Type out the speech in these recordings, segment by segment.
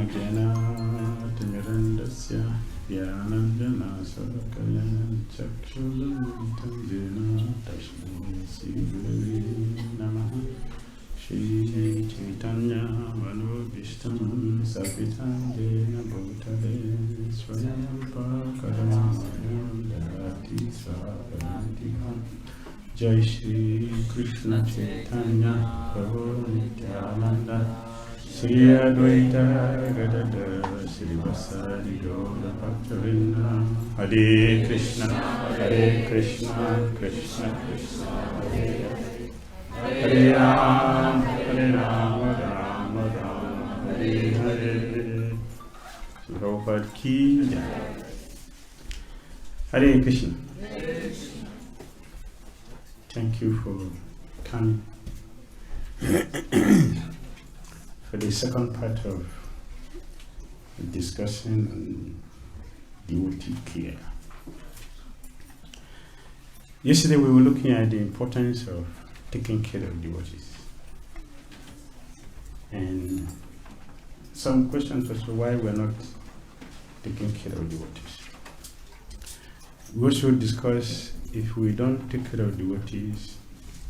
Jena Timirandasya Dhyananjana Sarakayan Chakshudamitam Jena Tasmai Sri Namaha Shri Chaitanya Manobhishtam Sapitam Jena Bhutale Swayampa Karamayam Dharati Swaparantikam Jai Shri Krishna Chaitanya Prabhu Nityananda Shri Advaita Gadadara Shri Vasari Gaura Bhaktavinda Hare Krishna Krishna Krishna Hare Hare Ram Ram Ram Hare Hare. Prabhupada ki jai. Hare Krishna. Thank you for coming. For the second part of the discussion on devotee care. Yesterday we were looking at the importance of taking care of devotees. And some questions as to why we're not taking care of devotees. We also discussed if we don't take care of devotees,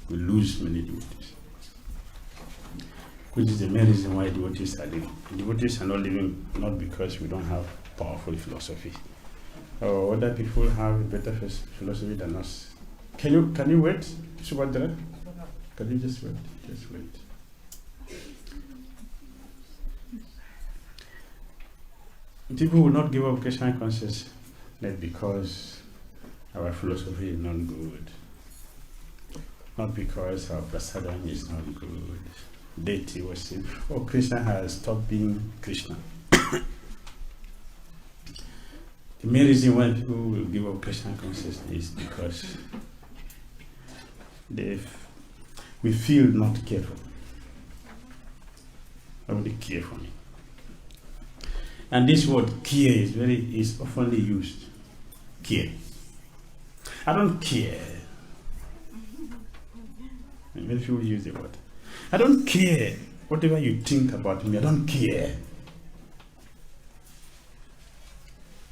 we lose many devotees. Which is the main reason why devotees are living. Devotees are not living not because we don't have powerful philosophy, or other people have better philosophy than us. Can you wait, Subhadra? Can you just wait? Just wait. People will not give up Krishna consciousness because our philosophy is not good, not because our prasadam is not good. Deity worship. Oh, Krishna has stopped being Krishna. The main reason why people will give up Krishna consciousness is because we feel not careful. Nobody care for me. And this word care is often used. Care. I don't care. Many people use the word. I don't care whatever you think about me. I don't care.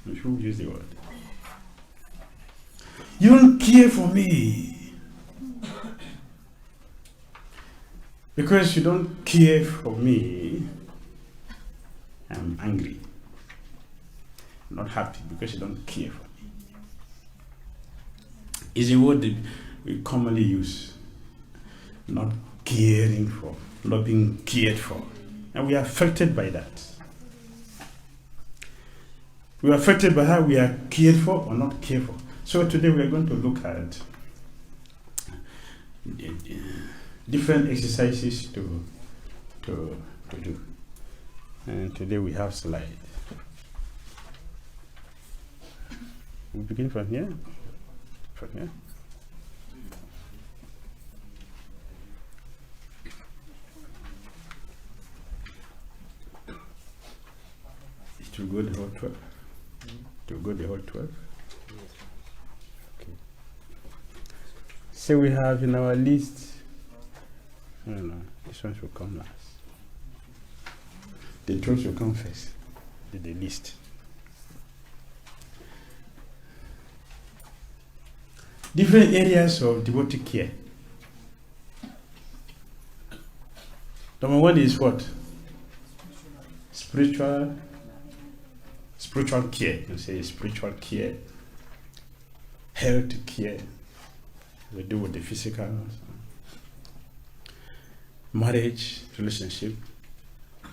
Many people use the word. You don't care for me. Because you don't care for me, I'm angry. I'm not happy because you don't care for me. It's a word that we commonly use. Not caring for, not being cared for. And we are affected by that. We are affected by how we are cared for or not cared for. So today we are going to look at different exercises to do. And today we have slides. We begin from here. From here. To go the whole 12? To go the whole 12? Okay. So we have in our list, no, this one should come last. The 12 should come first, the list. Different areas of devotee care. Number one is what? Spiritual care. You say spiritual care, health care. We do with the physical, marriage, relationship,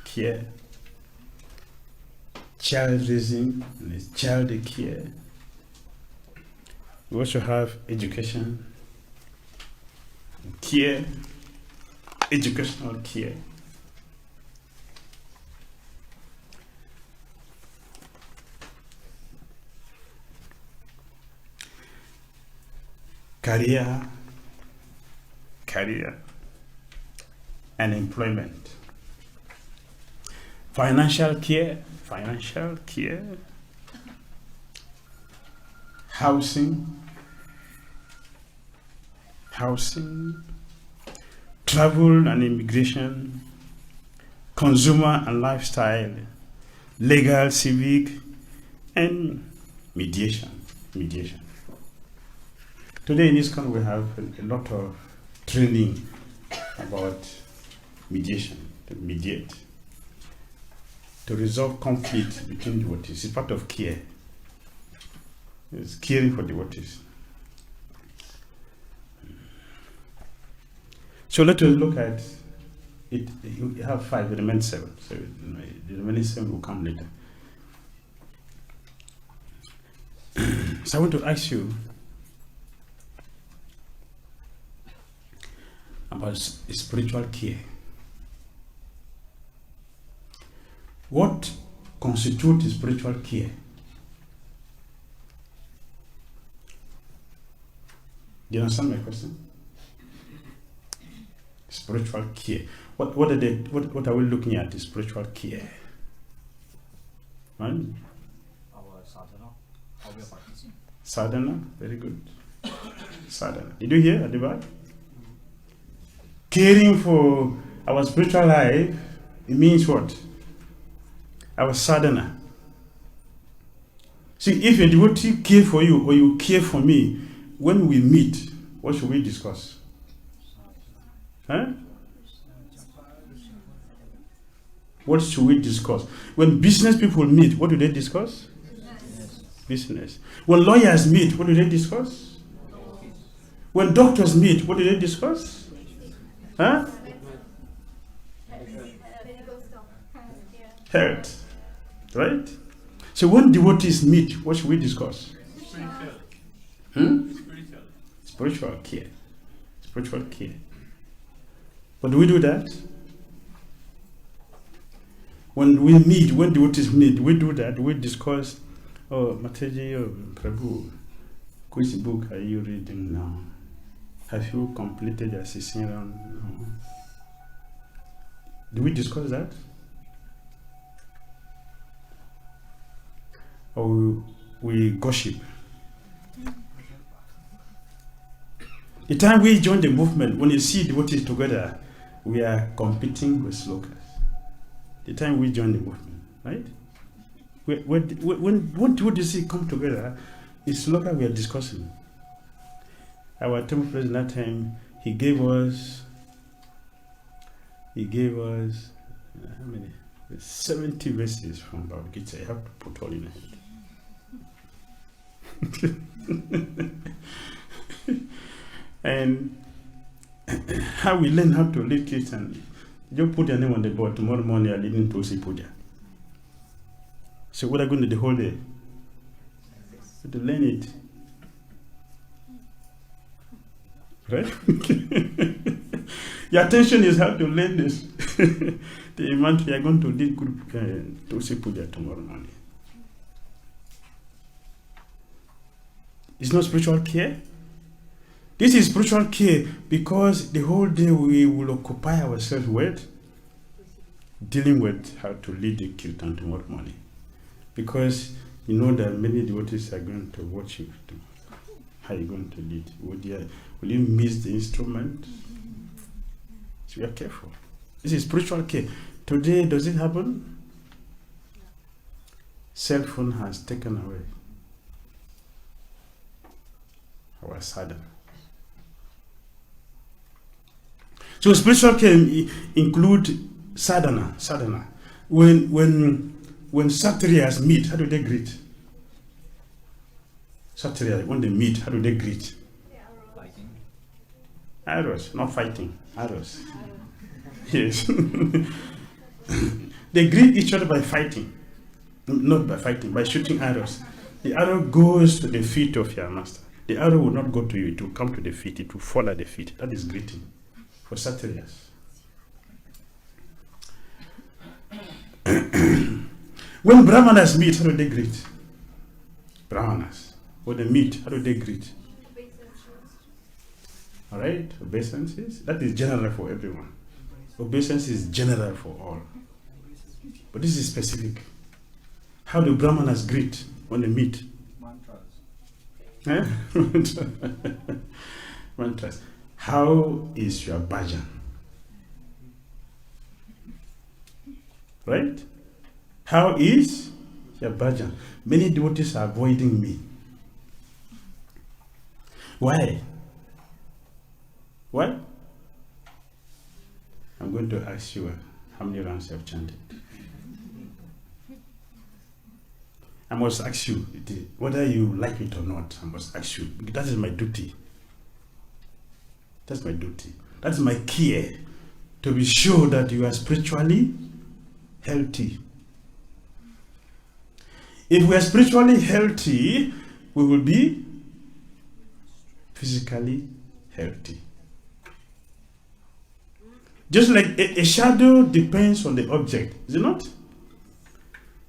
care, child raising, and child care. We also have education, care, educational care. Career and employment. Financial care, housing, travel and immigration, consumer and lifestyle, legal, civic, and mediation. Mediation. Today in this country we have a lot of training about mediation, to mediate, to resolve conflict between devotees. It's part of care. It's caring for devotees. So let us look at it. You have 5, the remaining 7. So the remaining 7 will come later. So I want to ask you about spiritual care. What constitutes spiritual care? Do you understand my question? Spiritual care. What are we looking at? The spiritual care. Right? Our sadhana, how we are practicing. Sadhana, very good. Sadhana. Did you hear at the back? Caring for our spiritual life, it means what? Our sadhana. See, if a devotee care for you or you care for me, when we meet, what should we discuss? Huh? What should we discuss? When business people meet, what do they discuss? Business. When lawyers meet, what do they discuss? When doctors meet, what do they discuss? Huh? Health. Right? So when devotees meet, what should we discuss? Spiritual care. Spiritual care. But do we do that? When we meet, when devotees meet, we do that. We discuss, oh, Mataji, oh, Prabhu, which book are you reading now? Have you completed your 16 round? No. Do we discuss that? Or we gossip? The time we join the movement, when you see devotees together, we are competing with slokas. The time we join the movement, right? When devotees come together, it's sloka we are discussing. Our temple president that time, he gave us how many? 70 verses from Bhagavad Gita. I have to put all in a head. And how we learn how to lead Kirtan. You put your name on the board. Tomorrow morning you are leading Tulsi Puja. So what are you going to do the whole day? To learn it. Right? Your attention is how to learn this. The month we are going to lead group Tulsi Puja tomorrow morning. It's not spiritual care. This is spiritual care because the whole day we will occupy ourselves with dealing with how to lead the kirtan tomorrow morning. Because you know that many devotees are going to watch you. How are you going to lead? Will you miss the instrument? So we are careful. This is spiritual care. Today, does it happen? Cell phone has taken away our sadhana. So spiritual care include sadhana. When Satriyas meet, how do they greet? Satriyas, when they meet, how do they greet? Fighting. Arrows, not fighting. Arrows. Yes. They greet each other by fighting. Not by fighting, by shooting arrows. The arrow goes to the feet of your master. The arrow will not go to you, it will come to the feet, it will fall at the feet. That is greeting for Satyas. When Brahmanas meet, how do they greet? Brahmanas. When they meet, how do they greet? Alright, obeisances. That is general for everyone. Obeisance is general for all. But this is specific. How do Brahmanas greet when they meet? Mantras. Mantras. How is your bhajan? Right? How is your bhajan? Many devotees are avoiding me. Why? Why? I'm going to ask you how many rounds you have chanted. I must ask you, whether you like it or not, I must ask you. That is my duty. That's my duty. That's my care, to be sure that you are spiritually healthy. If we are spiritually healthy, we will be physically healthy. Just like a shadow depends on the object, is it not?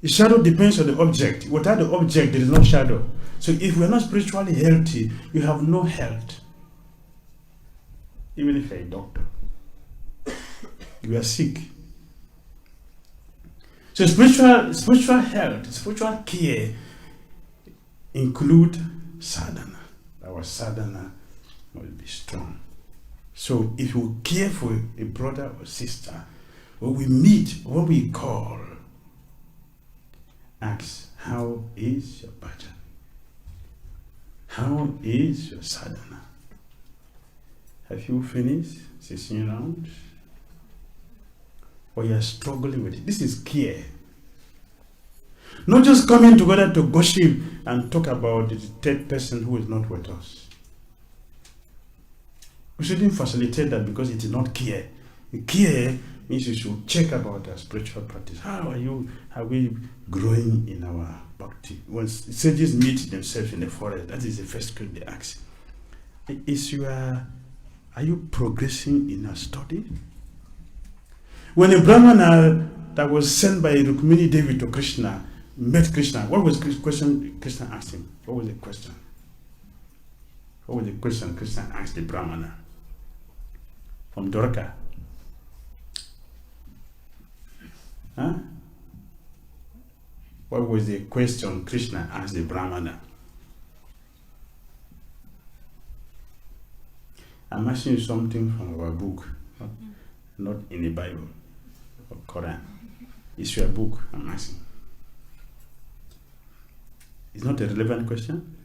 A shadow depends on the object. Without the object, there is no shadow. So if we are not spiritually healthy, you have no health. Even if you are a doctor, you are sick. So spiritual health, spiritual care include sadhana. Our sadhana must be strong. So if you care for a brother or sister, when we meet, when we call, ask, how is your bhajan? How is your sadhana? Have you finished 16 rounds? Or you are struggling with it? This is care. Not just coming together to gossip and talk about the third person who is not with us. We shouldn't facilitate that because it is not care. Care means you should check about our spiritual practice. How are you? Are we growing in our bhakti? When sages meet themselves in the forest, that is the first question they ask. Are you progressing in our study? When a Brahmana that was sent by Rukmini Devi to Krishna met Krishna, what was the question Krishna asked him? What was the question? What was the question Krishna asked the Brahmana from Dwarka? Huh? What was the question Krishna asked the Brahmana? I'm asking you something from our book, not in the Bible or Quran. It's your book I'm asking. It's not a relevant question?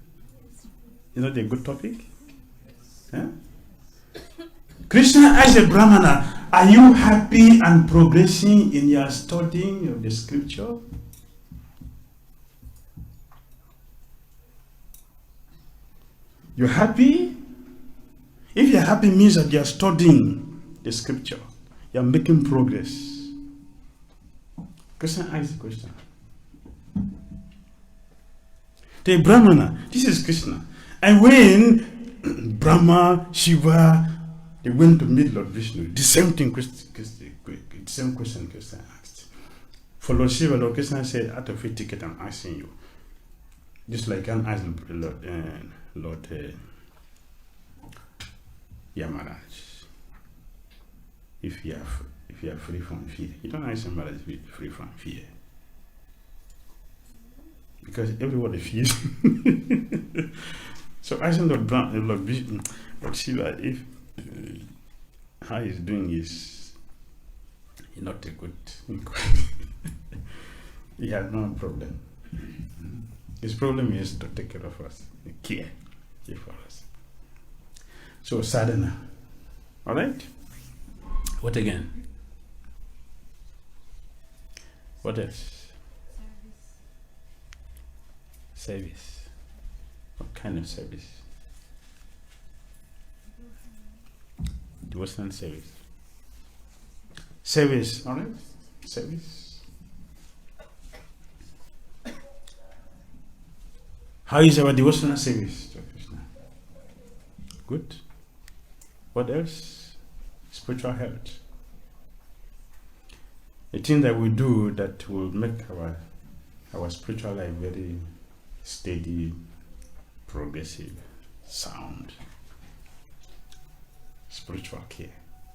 It's not a good topic? Huh? Krishna asked the Brahmana, are you happy and progressing in your studying of the scripture? You're happy? If you're happy, it means that you're studying the scripture. You're making progress. Krishna asked the question. The Brahmana, this is Krishna. And when Brahma, Shiva, they went to meet Lord Vishnu, the same thing, the same question Krishna asked. For Lord Shiva, Lord Krishna said, out of a ticket I'm asking you. Just like I'm asking Lord Yamaraj, if you are free from fear. You don't ask Yamaraj to be free from fear. Because everybody fears. So asking Lord Shiva, if how he's doing is not a good inquiry. He has no problem. His problem is to take care of us, care for us. So sadhana. Alright? What again? What else? Service. What kind of service? Devotional service. Service, alright? Service. How is our devotional service to Krishna? Good. What else? Spiritual health. A thing that we do that will make our spiritual life very steady, progressive, sound. Spiritual care.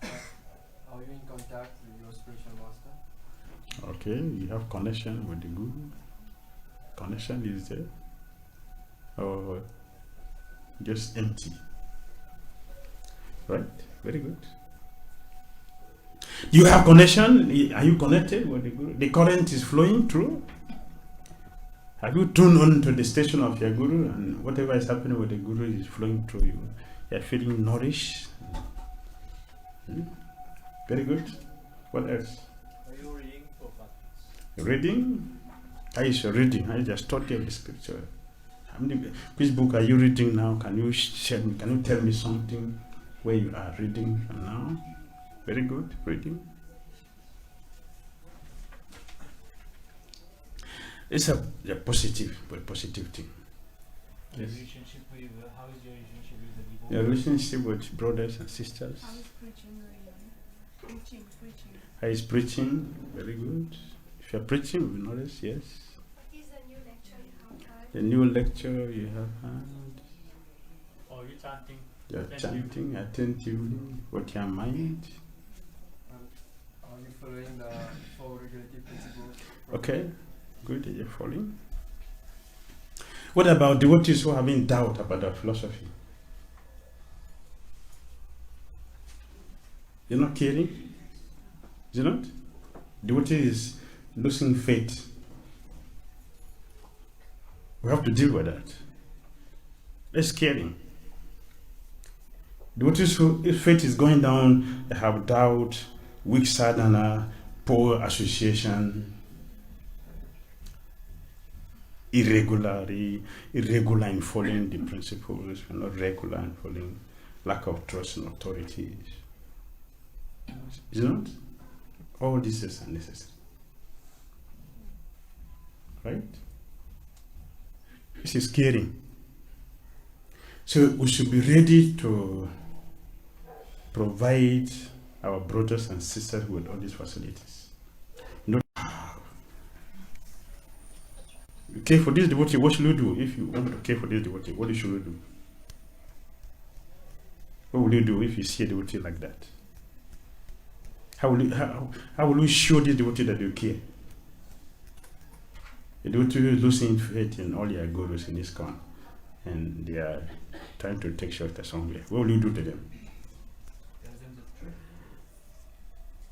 Are you in contact with your spiritual master? Okay, you have connection with the Guru. Connection is there. Or just empty. Right? Very good. You have connection? Are you connected with the Guru? The current is flowing through? Have you tuned on to the station of your Guru, and whatever is happening with the Guru is flowing through you? You are feeling nourished? Very good. What else? Are you reading for practice? Reading? How is your reading? I just taught you the scripture. Which book are you reading now? Can you share? Can you tell me something where you are reading now? Very good. Reading. It's a positive thing. Yes. Relationship with, how is your relationship with the devotee? Your relationship with brothers and sisters. How is preaching going on? Preaching. How is preaching? Very good. If you're preaching, we notice, yes. What is the new lecture you have heard? The new lecture you have had. Or you chanting? You're chanting attentively with your mind. Are you following the 4 regulative principles? Okay, good, you're following. What about devotees who are having doubt about the philosophy? You're not caring? Is it not? Devotee is losing faith. We have to deal with that. That's caring. Devotees who, if faith is going down, they have doubt, weak sadhana, poor association, irregular in following the principles, not regular in following, lack of trust in authorities. Is it not? All this is unnecessary. Right? This is caring. So we should be ready to provide our brothers and sisters with all these facilities. Not you care for this devotee, what should you do? If you want to care for this devotee, what should you do? What will you do if you see a devotee like that? How will you show this devotee that you care? The devotee who is losing faith in all your gurus in this con, and they are trying to take shelter somewhere. What will you do to them? Tell them the truth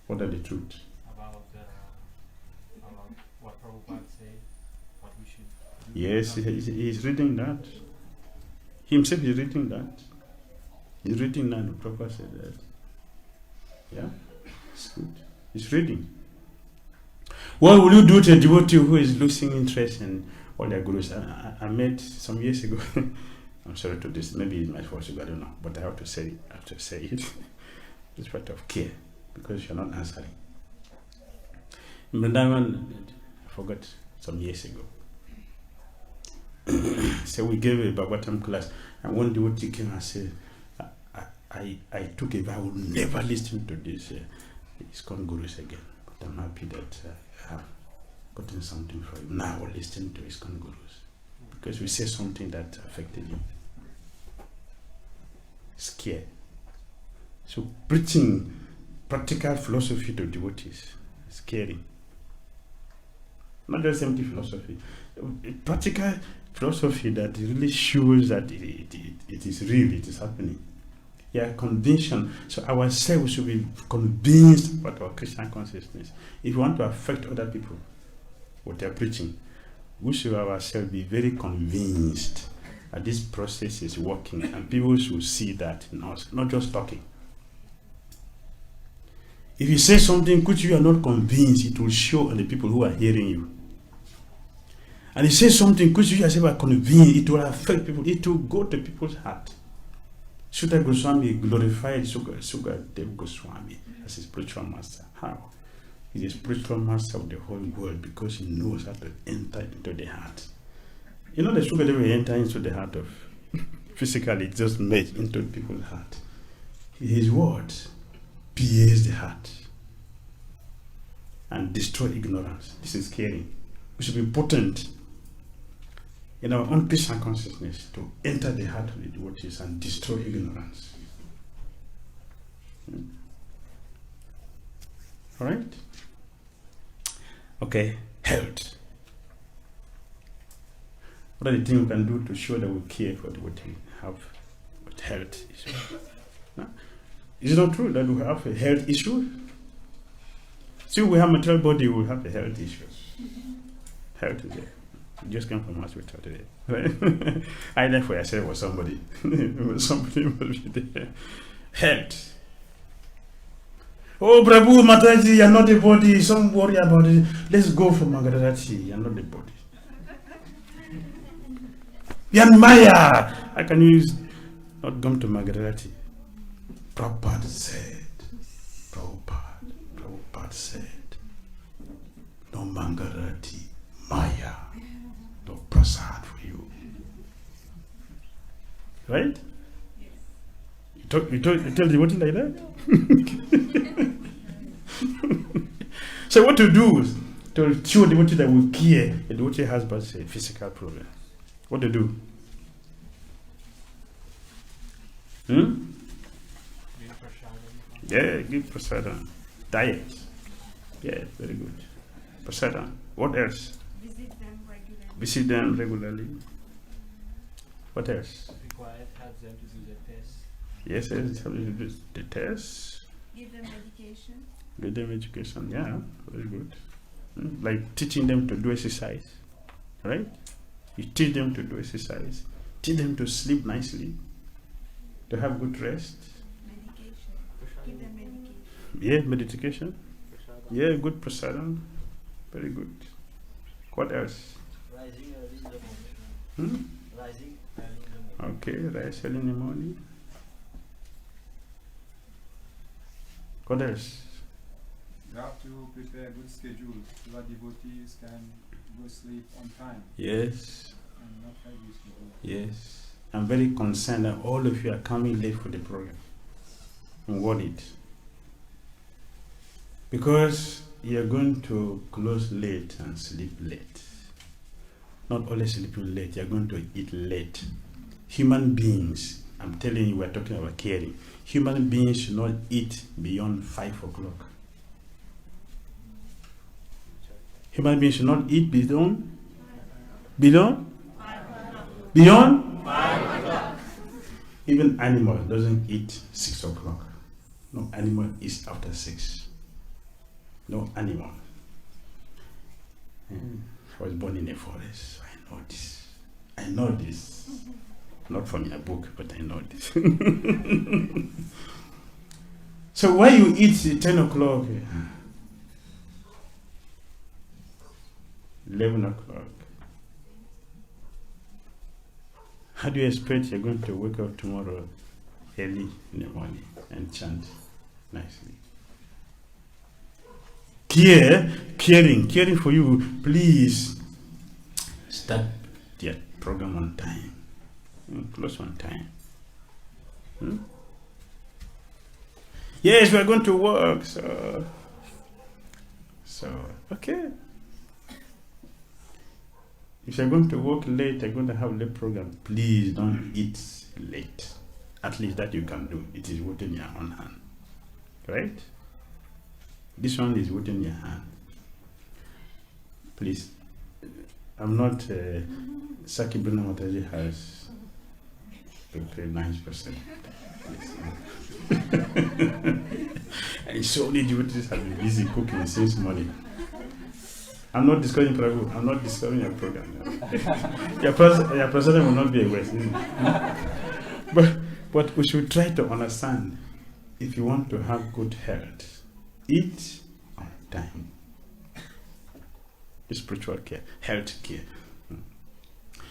What are the truth? about what Prabhupada said, what we should do. Yes, he's reading that. He himself is reading that. He's reading that. The Prabhupada said that. Yeah, it's good. He's reading. What will you do to a devotee who is losing interest in all their gurus? I met some years ago. I'm sorry to this. Maybe it's my fault. I don't know. But I have to say it. I have to say it. It's part of care because you're not answering. In Vrindavan, I forgot some years ago. So we gave a Bhagavatam class, and one devotee came and said, I took a vow I will never listen to this ISKCON gurus again. But I'm happy that I have gotten something for you. Now I'll listen to ISKCON gurus. Because we say something that affected him. Scare. So preaching practical philosophy to devotees is scary. Not just empty philosophy. Practical philosophy that really shows that it is real, it is happening. Yeah, conviction. So ourselves should be convinced about our Christian consciousness. If we want to affect other people, what they're preaching, we should ourselves be very convinced that this process is working, and people should see that in us, not just talking. If you say something which you are not convinced, it will show on the people who are hearing you. And you say something which you yourself are convinced, it will affect people, it will go to people's heart. Sutta Goswami glorified 𝐁𝐡𝐚𝐤𝐭𝐢 Goswami as his spiritual master. How? He's a spiritual master of the whole world because he knows how to enter into the heart. You know, the 𝐁𝐡𝐚𝐤𝐭𝐢 never enter into the heart of physically, it just made into people's heart. His word pierces the heart and destroy ignorance. This is caring. We should be potent in our own Christian consciousness to enter the heart of the devotees and destroy ignorance. All right? Okay, health. What are the things we can do to show that we care for what we have with health issues? No? Is it not true that we have a health issue? Still, we have material body, we have the health issues. Health is there. You just came from hospital today. Right? I left where I said it was somebody. Somebody must be there. Health. Oh, Prabhu Mataji, you're not the body. Don't worry about it. Let's go for Magadati. You're not the body. You're Maya. How can you not come to Magadati? Prabhupada said. Prabhupada said. No Mangarati, Maya, no prasad for you. Right? You tell the devotee like that? So what to do is to show the devotee that will care. The devotee has but a physical problem. What to do? Yeah, give prasadam. Diet. Yeah, very good. Prasadam. What else? Visit them regularly. What else? Required, help them to do the test. Yes, help them to do the tests. Give them medication. Give them education, yeah, very good. Like teaching them to do exercise, right? You teach them to do exercise. Teach them to sleep nicely, to have good rest. Medication. Give them medication. Yeah, meditation. Yeah, good prasadam. Very good. What else? Rising early in the morning. Rising early in the morning. Okay, rise early in the morning. What else? You have to prepare a good schedule so that devotees can go sleep on time Yes, and not have this schedule. yes. I'm very concerned that all of you are coming late for the program. I'm worried. Because you're going to close late and sleep late. Not only sleeping late, you're going to eat late. Human beings, I'm telling you, we're talking about caring. Human beings should not eat beyond 5 o'clock. Human beings should not eat beyond 5 o'clock. Even animal doesn't eat 6 o'clock. No animal eats after 6. No animal. I was born in a forest, so I know this. I know this. Not from a book, but I know this. So why you eat 10 o'clock? 11 o'clock. How do you expect you're going to wake up tomorrow early in the morning and chant nicely? Caring for you. Please start your program on time. Close on time. Yes, we're going to work. So okay. If you're going to work late, you're going to have late program. Please don't eat late. At least that you can do. It is within your own hand, right? This one is within your hand. Please, I'm not. Saki Mataji has prepared 9%. And so many devotees have been busy cooking since morning. I'm not discussing Prabhu. I'm not discussing your program. Your president will not be a waste, isn't it? But we should try to understand, if you want to have good health, eat on time. Spiritual care, health care.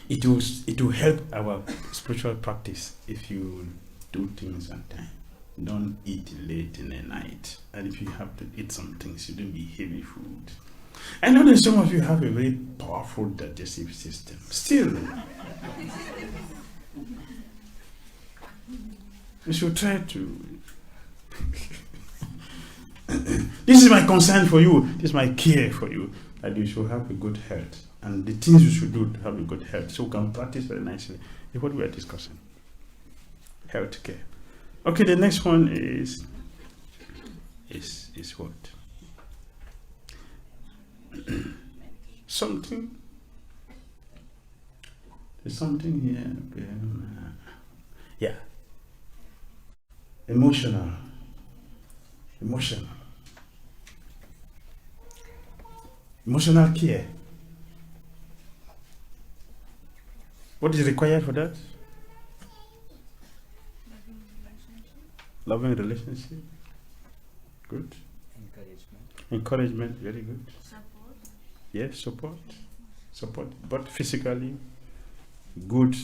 It will help our spiritual practice if you do things on time. Don't eat late in the night. And if you have to eat some things, you don't be heavy food. I know that some of you have a very powerful digestive system. Still, you should try to. This is my concern for you. This is my care for you. That you should have a good health. And the things you should do to have a good health, so we can practice very nicely. Is what we are discussing. Health care. Okay, the next one is what? Something. There's something here. Yeah. Emotional. Emotional care. What is required for that? Loving relationship. Good. Encouragement. Very good. Support. Yes, support. Support. But physically, good,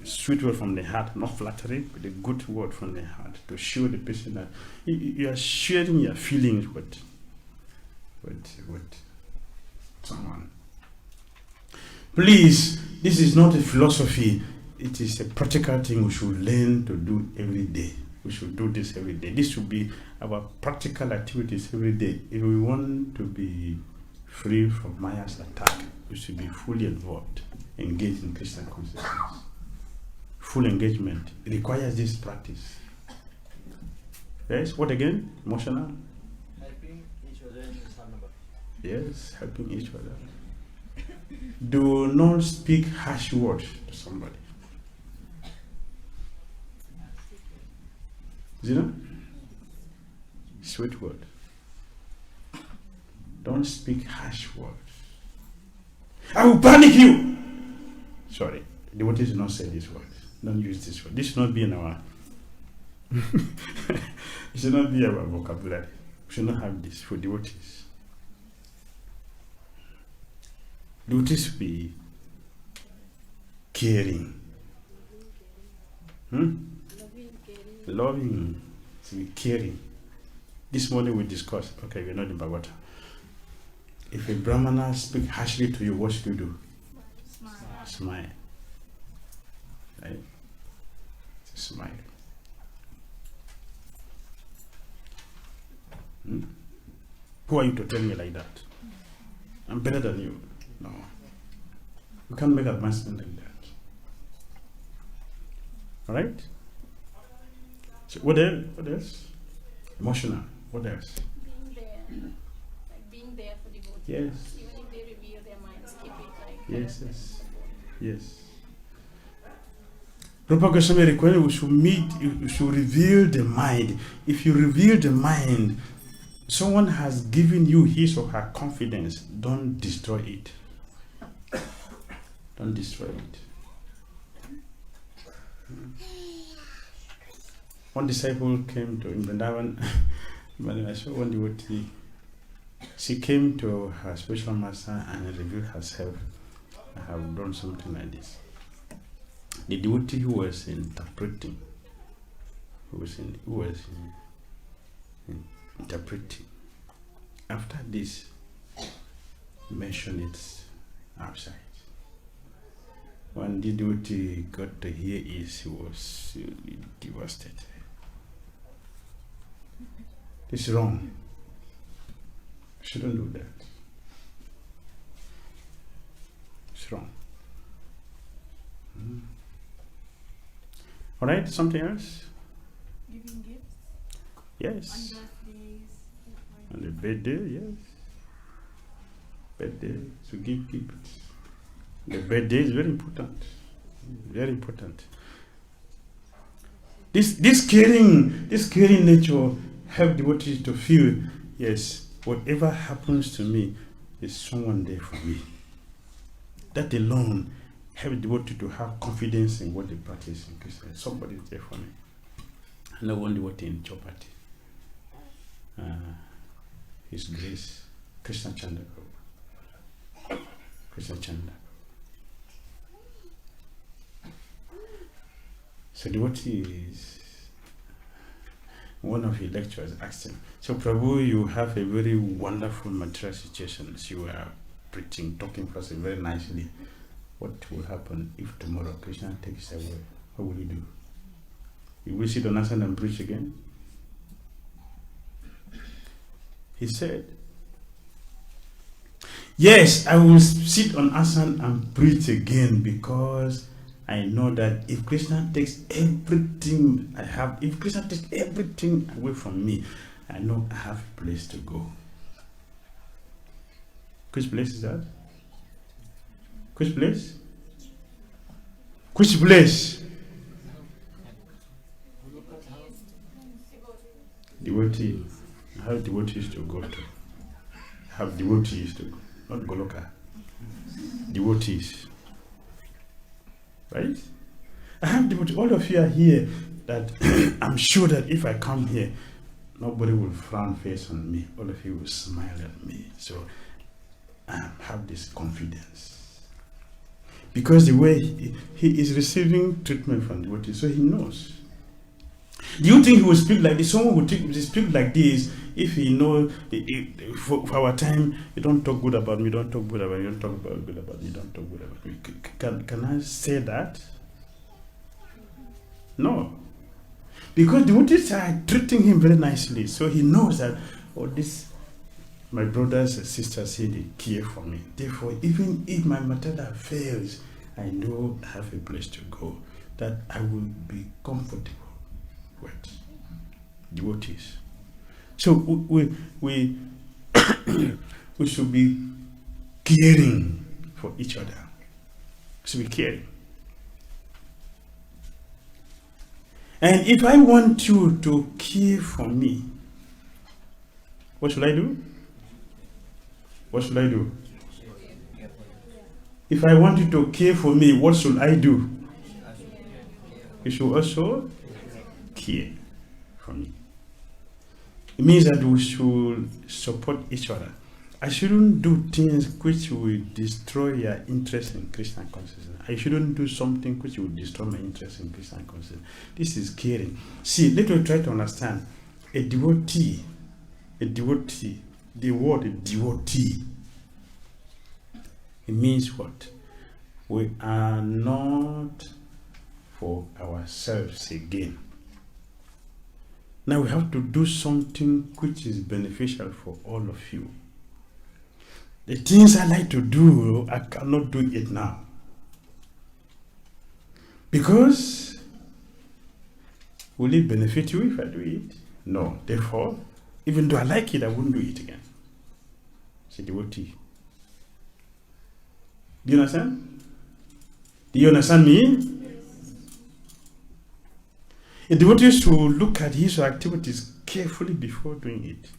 sweet word from the heart, not flattery, but a good word from the heart to show the person that you are sharing your feelings with someone. Please, this is not a philosophy. It is a practical thing we should learn to do every day. We should do this every day. This should be our practical activities every day. If we want to be free from Maya's attack, we should be fully involved, engaged in Christian consciousness. Full engagement. It requires this practice. Yes, what again? Emotional? Helping each other in sanga. Yes, helping each other. Do not speak harsh words to somebody. You know? Sweet word. Don't speak harsh words. I will panic you. Sorry, devotees do not say this word. Don't use this word. This should not be in our it should not be our vocabulary. We should not have this for devotees. Devotees be caring. Loving, to be caring. This morning we discussed, okay, we're not in Bhagavata. If a Brahmana speaks harshly to you, what should you do? Smile. Right? Smile. Who are you to tell me like that? I'm better than you. No. You can't make advancement like that. Alright? So what else? Emotional. What else? Being there. Like being there for devotees. Yes. Even if they reveal their minds, keep it like Yes, yes. Yes. Rupa Goswami required we should reveal the mind. If you reveal the mind, someone has given you his or her confidence. Don't destroy it. Don't destroy it. One disciple came to Vrindavan. I saw one devotee. She came to her spiritual master and revealed herself. I have done something like this. The devotee who was interpreting, interpreting. After this, mentioned it outside. When the devotee got to hear it, he was devastated. It's wrong. Shouldn't do that. It's wrong. All right, something else? Giving gifts Yes. on birthdays. On the birthday, yes. Birthday, to give gifts. The birthday is very important. Very important. This caring nature help devotees to feel, yes, whatever happens to me, is someone there for me. That alone help devotee to have confidence in what they practice in Krishna. Somebody is there for me. I know one devotee in Chopati. His Grace, Krishna Chanda. Krishna Chanda. So devotees, one of his lecturers asked him, so Prabhu, you have a very wonderful material situation. You are preaching, talking for us very nicely. What will happen if tomorrow Krishna takes away? What will you do? You will sit on asana and preach again? He said, yes, I will sit on asana and preach again, because I know that if Krishna takes everything I have, if Krishna takes everything away from me, I know I have a place to go. Which place is that? Which place? Which place? Devotee. I have devotees to go to. I have devotees to go. not Goloka. Devotees. Right? I have devotees. All of you are here that I'm sure that if I come here, nobody will frown face on me. All of you will smile at me. So I have this confidence. Because the way he is receiving treatment from devotees, so he knows. Do you think he will speak like this? Someone will speak like this if he knows for our time, you don't talk good about me, don't talk good about me, you don't talk good about me, don't talk good about me. Can I say that? No. Because the devotees are treating him very nicely. So he knows that, oh, this, my brothers and sisters here, they care for me. Therefore, even if my material fails, I know I have a place to go, that I will be comfortable with devotees. So we we should be caring for each other. We should be caring. And if I want you to care for me, what should I do? What should I do? If I want you to care for me, what should I do? You should also care for me. It means that we should support each other. I shouldn't do things which will destroy your interest in Krishna consciousness. I shouldn't do something which will destroy my interest in Krishna consciousness. This is caring. See, let us try to understand. A devotee, the word devotee, it means what? We are not for ourselves again. Now we have to do something which is beneficial for all of you. The things I like to do, I cannot do it now. Because will it benefit you if I do it? No. Therefore, even though I like it, I wouldn't do it again. It's a devotee. Do you understand? Do you understand me? A devotee should look at his activities carefully before doing it.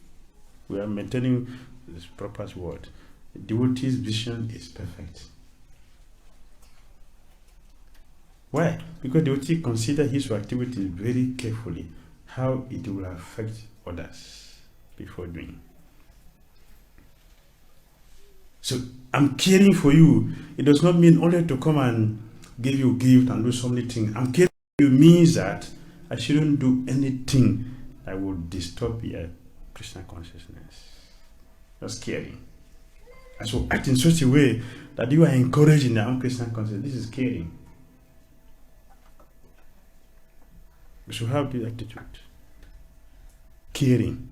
We are maintaining this proper word. A devotee's vision is perfect. Why? Because the devotee considers his activities very carefully, how it will affect others before doing. So I'm caring for you. It does not mean only to come and give you a gift and do so many things. I'm caring for you means that I shouldn't do anything that would disturb your Krishna consciousness. Just caring. I should act in such a way that you are encouraging their own Krishna consciousness. This is caring. We should have this attitude. Caring.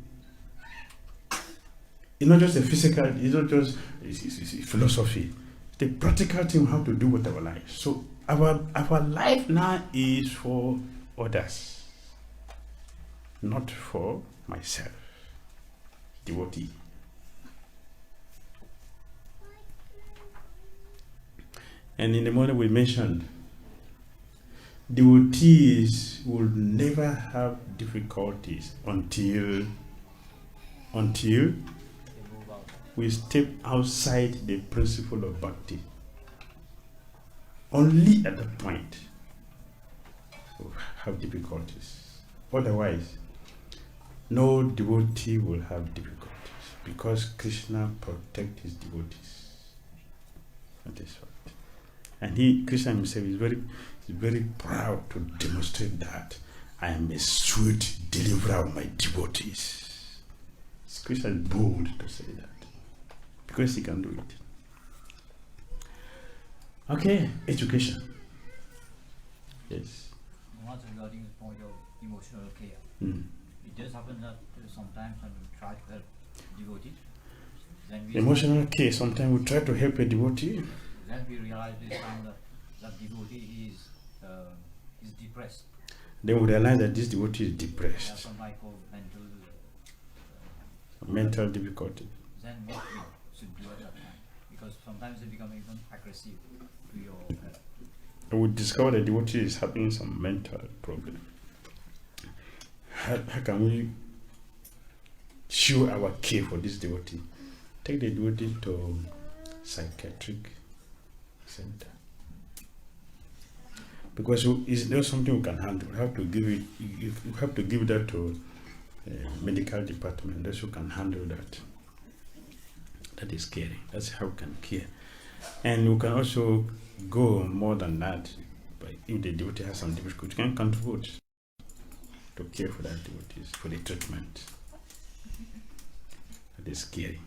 It's not just a physical, it's not just it's philosophy. It's the practical thing how to do with our life. So our life now is for others, not for myself. Devotee. And in the morning we mentioned, devotees will never have difficulties until we step outside the principle of bhakti. Only at that point we have difficulties. Otherwise, no devotee will have difficulties because Krishna protects his devotees. That is right. And Krishna himself is very proud to demonstrate that I am a sweet deliverer of my devotees. Krishna is bold to say that because he can do it. Okay, education. Yes. Once regarding the point of emotional care, it does happen that sometimes when we try to help devotees, then we Emotional care, sometimes we try to help a devotee. Then we realize this time that devotee is depressed. Then we realize that this devotee is They have depressed. some like of Mental difficulty. Then what we should do at that time? Because sometimes they become even aggressive to your help. And we discover that the devotee is having some mental problem. How can we show our care for this devotee? Take the devotee to psychiatric center. Because it's not something we can handle. We have to give it. You have to give that to medical department. Those who can handle that. That is caring. That's how we can care. And we can also go more than that. But if the devotee has some difficulty, we can contribute to care for that devotees, for the treatment. That is caring.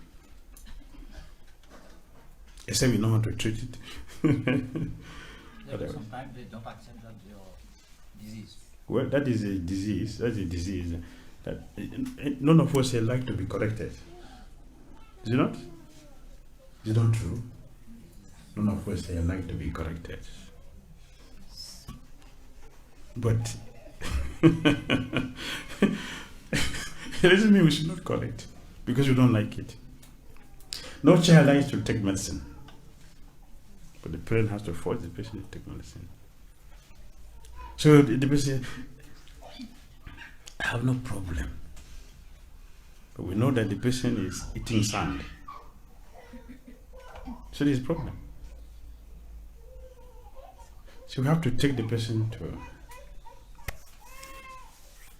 Except we know how to treat it. Sometimes they don't accept that your disease. Well, that is a disease. That's a disease. That none of us like to be corrected. Is it not? Is it not true? None of us like to be corrected. But it doesn't mean we should not correct because we don't like it. No child likes to take medicine, but the parent has to force the patient to take medicine. So the patient, I have no problem, but we know that the patient is eating sand. So there's a problem. So we have to take the patient to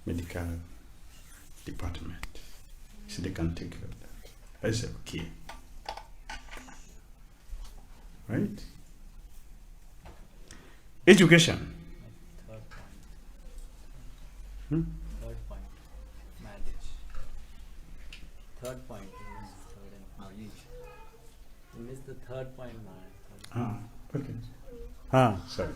medical department so they can take care of that. That's okay. Right? Education. Third point. Hmm? Third point. Marriage. Third point is third and marriage. You missed the third point, man. Okay. Sorry.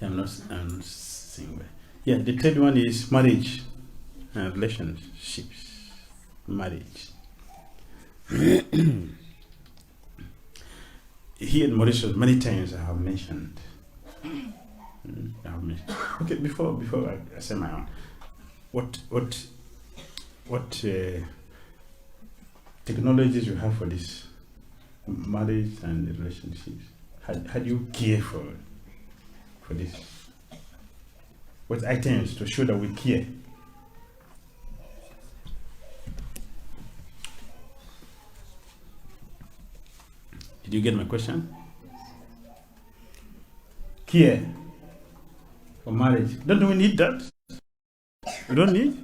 I'm not saying well. Yeah, the third one is marriage and relationships. Marriage. Here in Mauritius, many times I have mentioned. Okay, before I say my own, what technologies you have for this marriage and relationships? How do you care for this? What items to show that we care? Did you get my question? Care for marriage. Don't we need that? We don't need?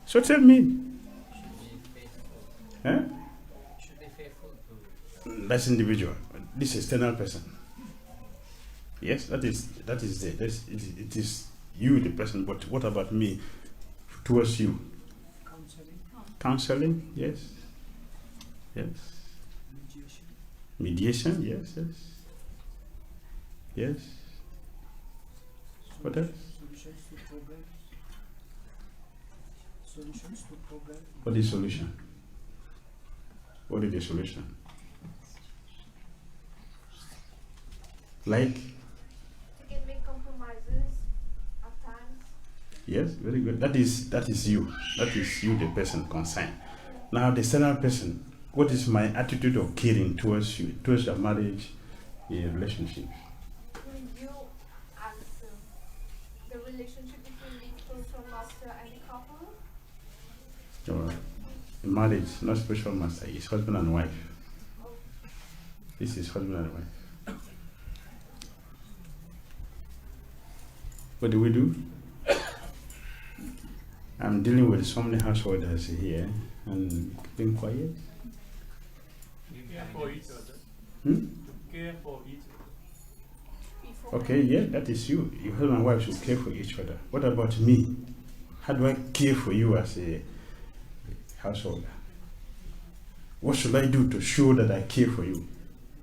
So tell me. Should be faithful. Huh? Should be faithful to. That's individual. This is external person. Yes, that is it is you, the person, but what about me towards you? Counseling, yes. Yes. Mediation, yes. Yes. What else? Solutions to problems. Solutions to problems. What is solution? What is the solution? Like? You can make compromises at times. Yes, very good. That is you. That is you, the person concerned. Now the external person, what is my attitude of caring towards you, towards your marriage, your relationships? You and the relationship between the spiritual master and the couple. Or marriage, not spiritual master, it's husband and wife. This is husband and wife. What do we do? I'm dealing with so many householders here and keeping quiet. Care for each other. Hmm? To care for each other. Before Okay, yeah, that is you. Your husband and wife should care for each other. What about me? How do I care for you as a householder? What should I do to show that I care for you?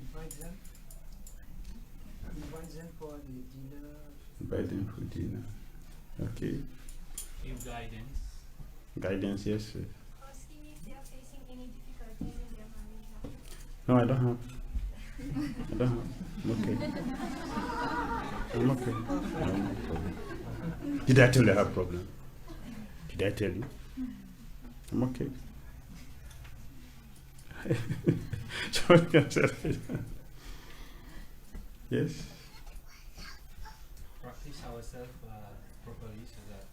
Invite them. Invite them for the dinner. Invite them for dinner. Okay. Give guidance. Guidance, yes. Sir. asking if they are facing any difficulties in their marriage now. No, I don't have. I don't have. I'm okay. I'm okay. Did I tell you I have a problem? Did I tell you? I'm okay. Someone can say it. Yes. Practice ourselves properly so that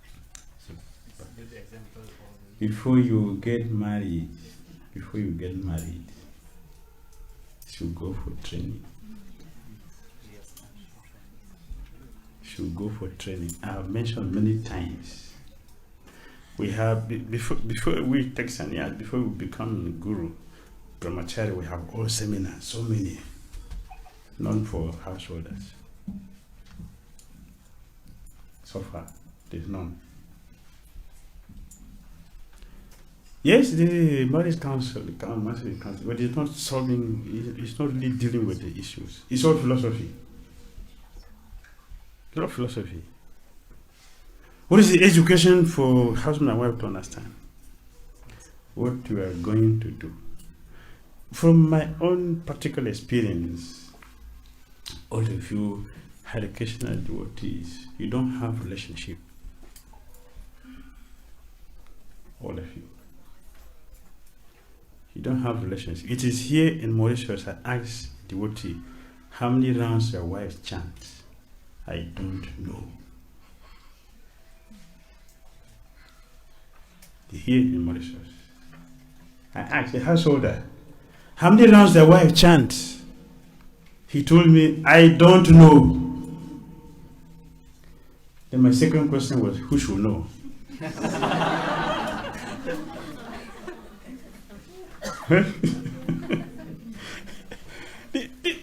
it's a good example for the Before you get married, should go for training. Should go for training. I have mentioned many times. We have before we take sannyas, before we become guru, brahmachari, we have all seminars, so many, none for householders. So far, there's none. Yes, the marriage council, but it's not solving. It's not really dealing with the issues. It's all philosophy. It's all philosophy. What is the education for husband and wife to understand what you are going to do? From my own particular experience, all of you educational devotees, you don't have relationship. All of you. You don't have relationship. It is here in Mauritius I asked devotee, how many rounds your wife chants? I don't know. Here in Mauritius. I asked a householder, how many rounds their wife chants? He told me, I don't know. Then my second question was, who should know?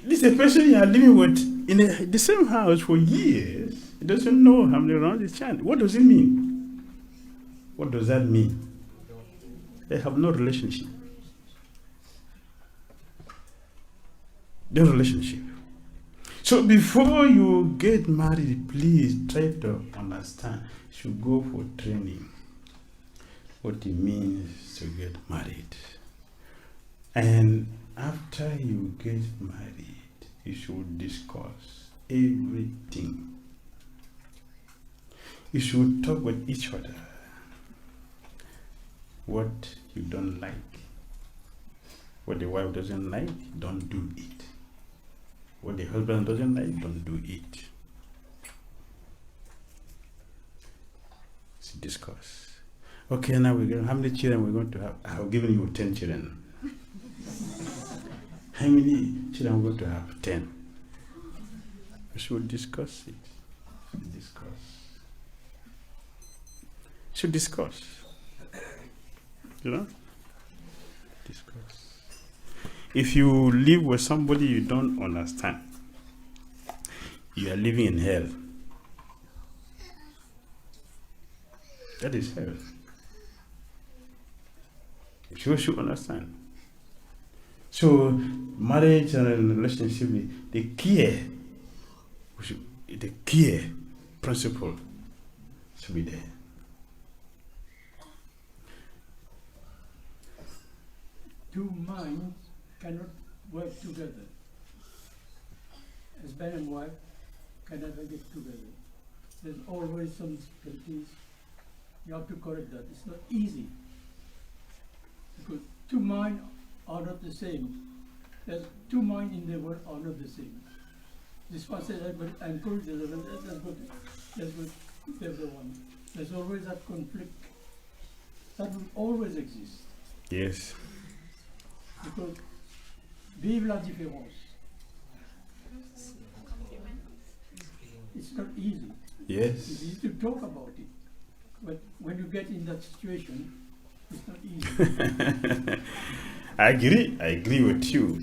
This is a person you are living with in the same house for years. He doesn't know how many rounds he chants. What does it mean? What does that mean? They have no relationship. No relationship. So before you get married, please try to understand. You should go for training. What it means to get married. And after you get married, you should discuss everything. You should talk with each other. What you don't like, what the wife doesn't like, don't do it. What the husband doesn't like, don't do it. Let's discuss. Okay, now we're going. How many children we're going to have? I've given you 10 children. How many children we're going to have? 10. We should discuss it. Should discuss. You know? Discuss. If you live with somebody you don't understand, you are living in hell. That is hell. You should understand. So, marriage and relationship, the key principle should be there. Two minds cannot work together. Husband and wife can never get together. There's always some difficulties. You have to correct that. It's not easy. Because two minds are not the same. There's two minds in the world are not the same. This one says, I encourage the other, that's good with everyone. There's always that conflict. That will always exist. Yes. Because vive la différence. It's not easy. Yes. It's easy to talk about it. But when you get in that situation, it's not easy. I agree with you.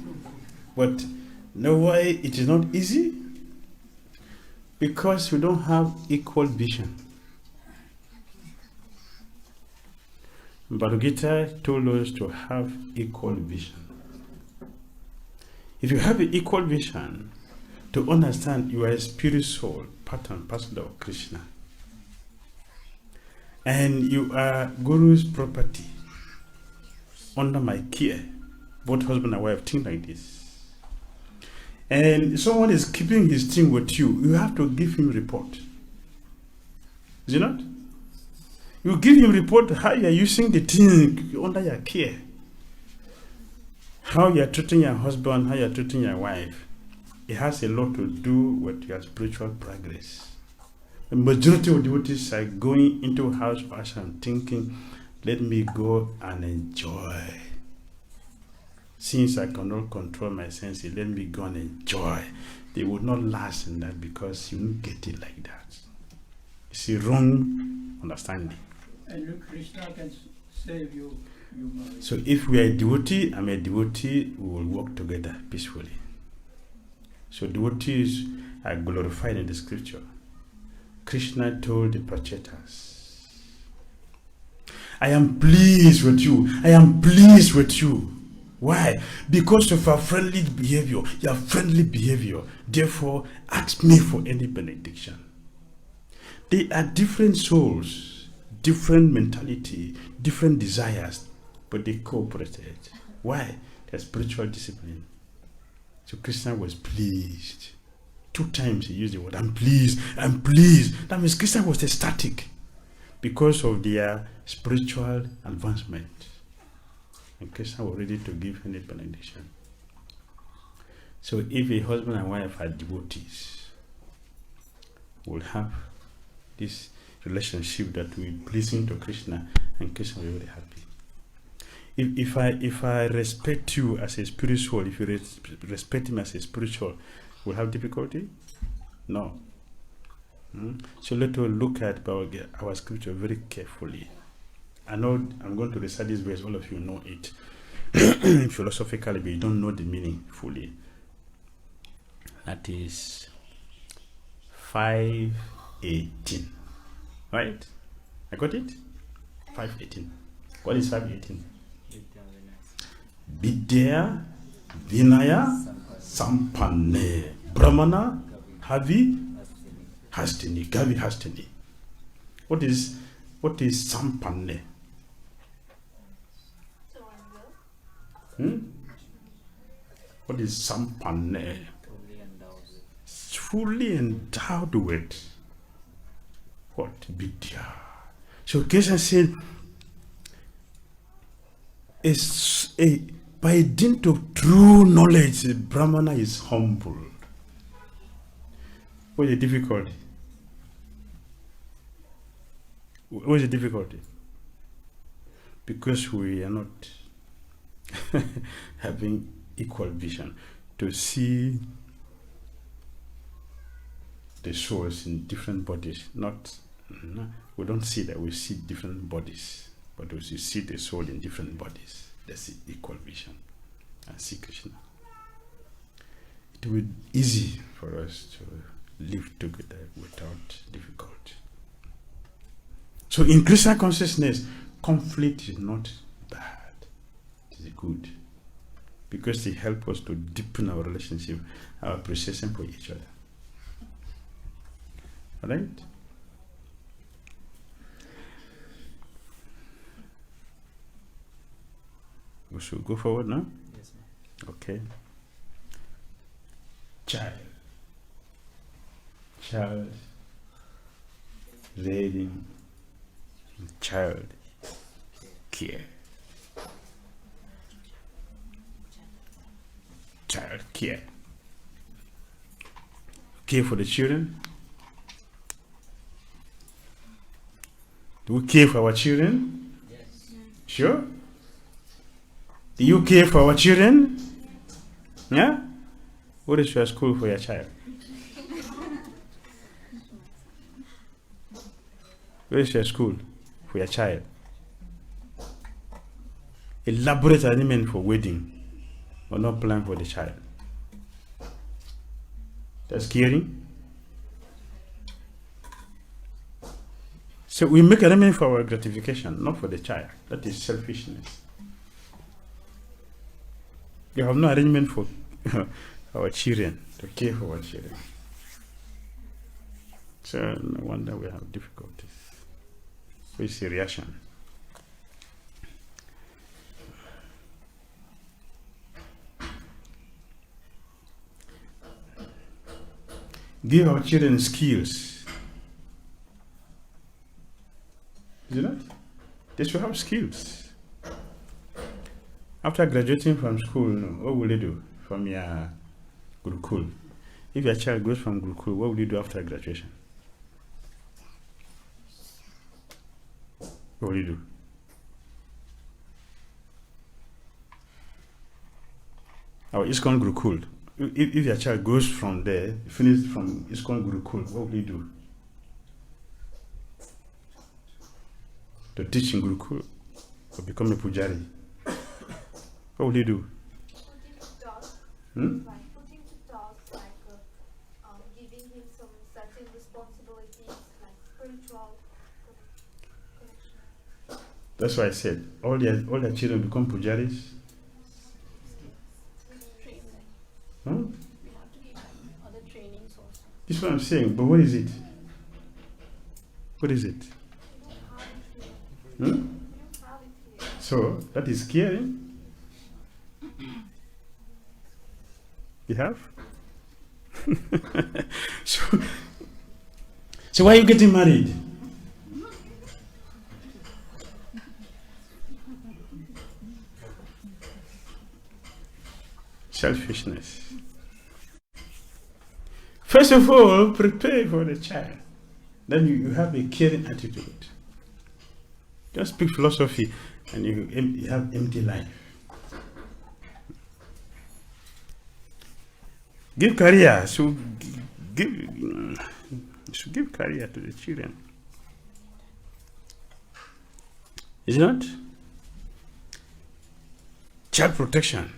But know why it is not easy? Because we don't have equal vision. Bhagavad Gita told us to have equal vision. If you have an equal vision, to understand you are a spirit soul, part and parcel of Krishna, and you are Guru's property, under my care, both husband and wife think like this, and someone is keeping his thing with you, you have to give him report. Is it not? You give him report how you are using the thing under your care. How you are treating your husband, how you are treating your wife. It has a lot to do with your spiritual progress. The majority of devotees are going into house and thinking, let me go and enjoy. since I cannot control my senses, let me go and enjoy. They would not last in that because you don't get it like that. It's a wrong understanding. And Krishna can save you, marry. So if we are a devotee, I'm a devotee, we will work together peacefully. So devotees are glorified in the scripture. Krishna told the Prachetas, I am pleased with you. I am pleased with you. Why? Because of our friendly behavior, your friendly behavior. Therefore, ask me for any benediction. They are different souls, different mentality, different desires, but they cooperated. Why? Their spiritual discipline. So Krishna was pleased. 2 times he used the word, I'm pleased, I'm pleased. That means Krishna was ecstatic because of their spiritual advancement. And Krishna was ready to give any benediction. So if a husband and wife are devotees, will have this relationship that will be pleasing to Krishna, and Krishna will be very happy. If I respect you as a spiritual, if you respect him as a spiritual, will have difficulty? No. So let us look at our scripture very carefully. I know I'm going to recite this verse, all of you know it philosophically, but you don't know the meaning fully. That is 5:18. Right? I got it? 5:18. What is 5:18? Vidya Vinaya Sampanne Brahmana Havi Hastini Gavi Hastini. What is Sampanne? What is Sampanne? Fully endowed with what? Vidya. So Krishna said, by dint of true knowledge, the Brahmana is humbled. What is the difficulty? What is the difficulty? Because we are not having equal vision to see the souls in different bodies. We don't see that, we see different bodies, but we see the soul in different bodies. That's the equal vision and see Krishna. It will be easy for us to live together without difficulty. So in Krishna consciousness, conflict is not bad, it is good, because they help us to deepen our relationship, our appreciation for each other. Alright? We should go forward now? Yes, ma'am. Okay. Child reading, child care. Child care. Care for the children. Do we care for our children? Yes. Sure? Do you care for our children? Yeah? What is your school for your child? Where is your school for your child? Elaborate arrangement for wedding, but not plan for the child. That's caring. So we make arrangement for our gratification, not for the child. That is selfishness. You have no arrangement for our children, to care for our children. So no wonder we have difficulties. What's the reaction? Give our children skills. Is it not? They should have skills. After graduating from school, what will they do from your Gurukul? If your child goes from Gurukul, what will you do after graduation? What will you do? our 𝐸𝐴𝐴𝐵𝐵 Gurukul. If your child goes from there, finished from 𝐸𝐴𝐴𝐵𝐵 Gurukul, what will he do? To teach in Gurukul or become a pujari? What will he do? Putting to task, Hmm? like putting to task, like giving him some certain responsibilities, like spiritual connection. That's why I said all their children become pujaris. Train them. Huh? We have to give them other trainings also. This is what I'm saying, but what is it? What is it? We don't have it here. Hmm? We don't have it here. So that is caring. You have? so why are you getting married? Selfishness. First of all, prepare for the child. Then you have a caring attitude. Just speak philosophy and you have empty life. Give career, so give career to the children. Is it not? Child protection.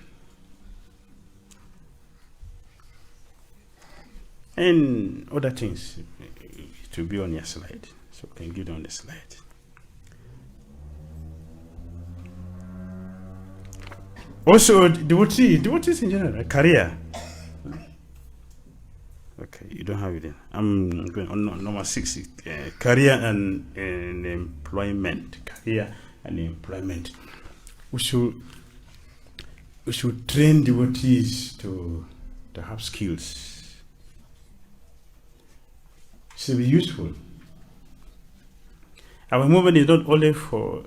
And other things to be on your slide. So we can give them on the slide. Also, devotees in general, career. Okay, you don't have it then. I'm going on number 6, career and employment. Career and employment. We should train devotees to have skills. Should be useful. Our movement is not only for